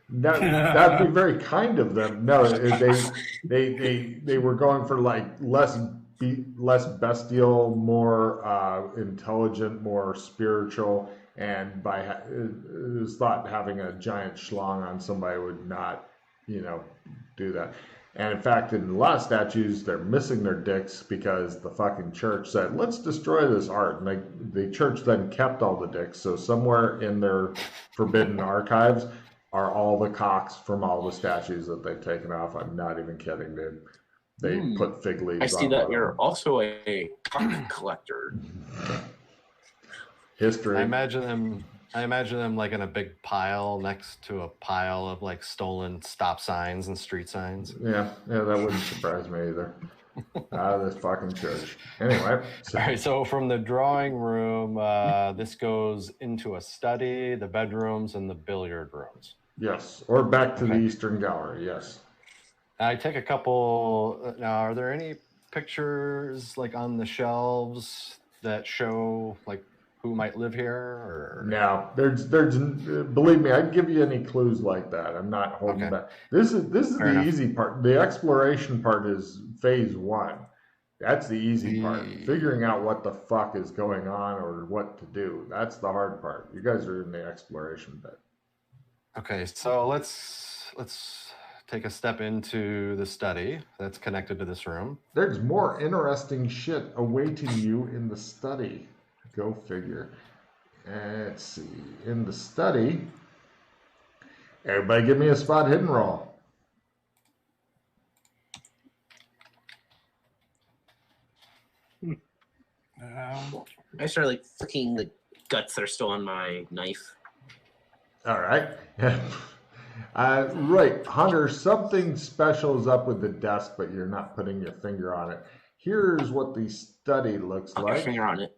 Speaker 2: That'd be very kind of them. No, they were going for like less bestial, more intelligent, more spiritual, and it was thought having a giant schlong on somebody would not, do that. And in fact, in a lot of statues, they're missing their dicks because the fucking church said, "Let's destroy this art." And the church then kept all the dicks. So somewhere in their forbidden archives are all the cocks from all the statues that they've taken off. I'm not even kidding, dude. They put fig leaves.
Speaker 4: I see
Speaker 2: on
Speaker 4: that
Speaker 2: one of
Speaker 4: you're
Speaker 2: them.
Speaker 4: also a cock collector.
Speaker 2: History.
Speaker 3: I imagine them like in a big pile next to a pile of like stolen stop signs and street signs.
Speaker 2: Yeah, that wouldn't surprise me either. Out of this fucking church. Anyway.
Speaker 3: All right, so from the drawing room, this goes into a study, the bedrooms, and the billiard rooms.
Speaker 2: Yes, or back to the Eastern Gallery, yes.
Speaker 3: I take a couple. Now, are there any pictures like on the shelves that show like who might live here? Or
Speaker 2: now, there's believe me, I'd give you any clues like that. I'm not holding back. This is
Speaker 3: Fair
Speaker 2: the
Speaker 3: enough.
Speaker 2: easy part. The exploration part is phase 1. That's the easy part. Figuring out what the fuck is going on or what to do. That's the hard part. You guys are in the exploration bit.
Speaker 3: Okay, so let's take a step into the study that's connected to this room.
Speaker 2: There's more interesting shit awaiting you in the study. Go figure. Let's see. In the study, everybody give me a spot hidden roll.
Speaker 4: I start like flicking the guts that are still on my knife.
Speaker 2: All right. Right. Hunter, something special is up with the desk, but you're not putting your finger on it. Here's what the study looks
Speaker 4: I'll put
Speaker 2: like.
Speaker 4: a finger on it.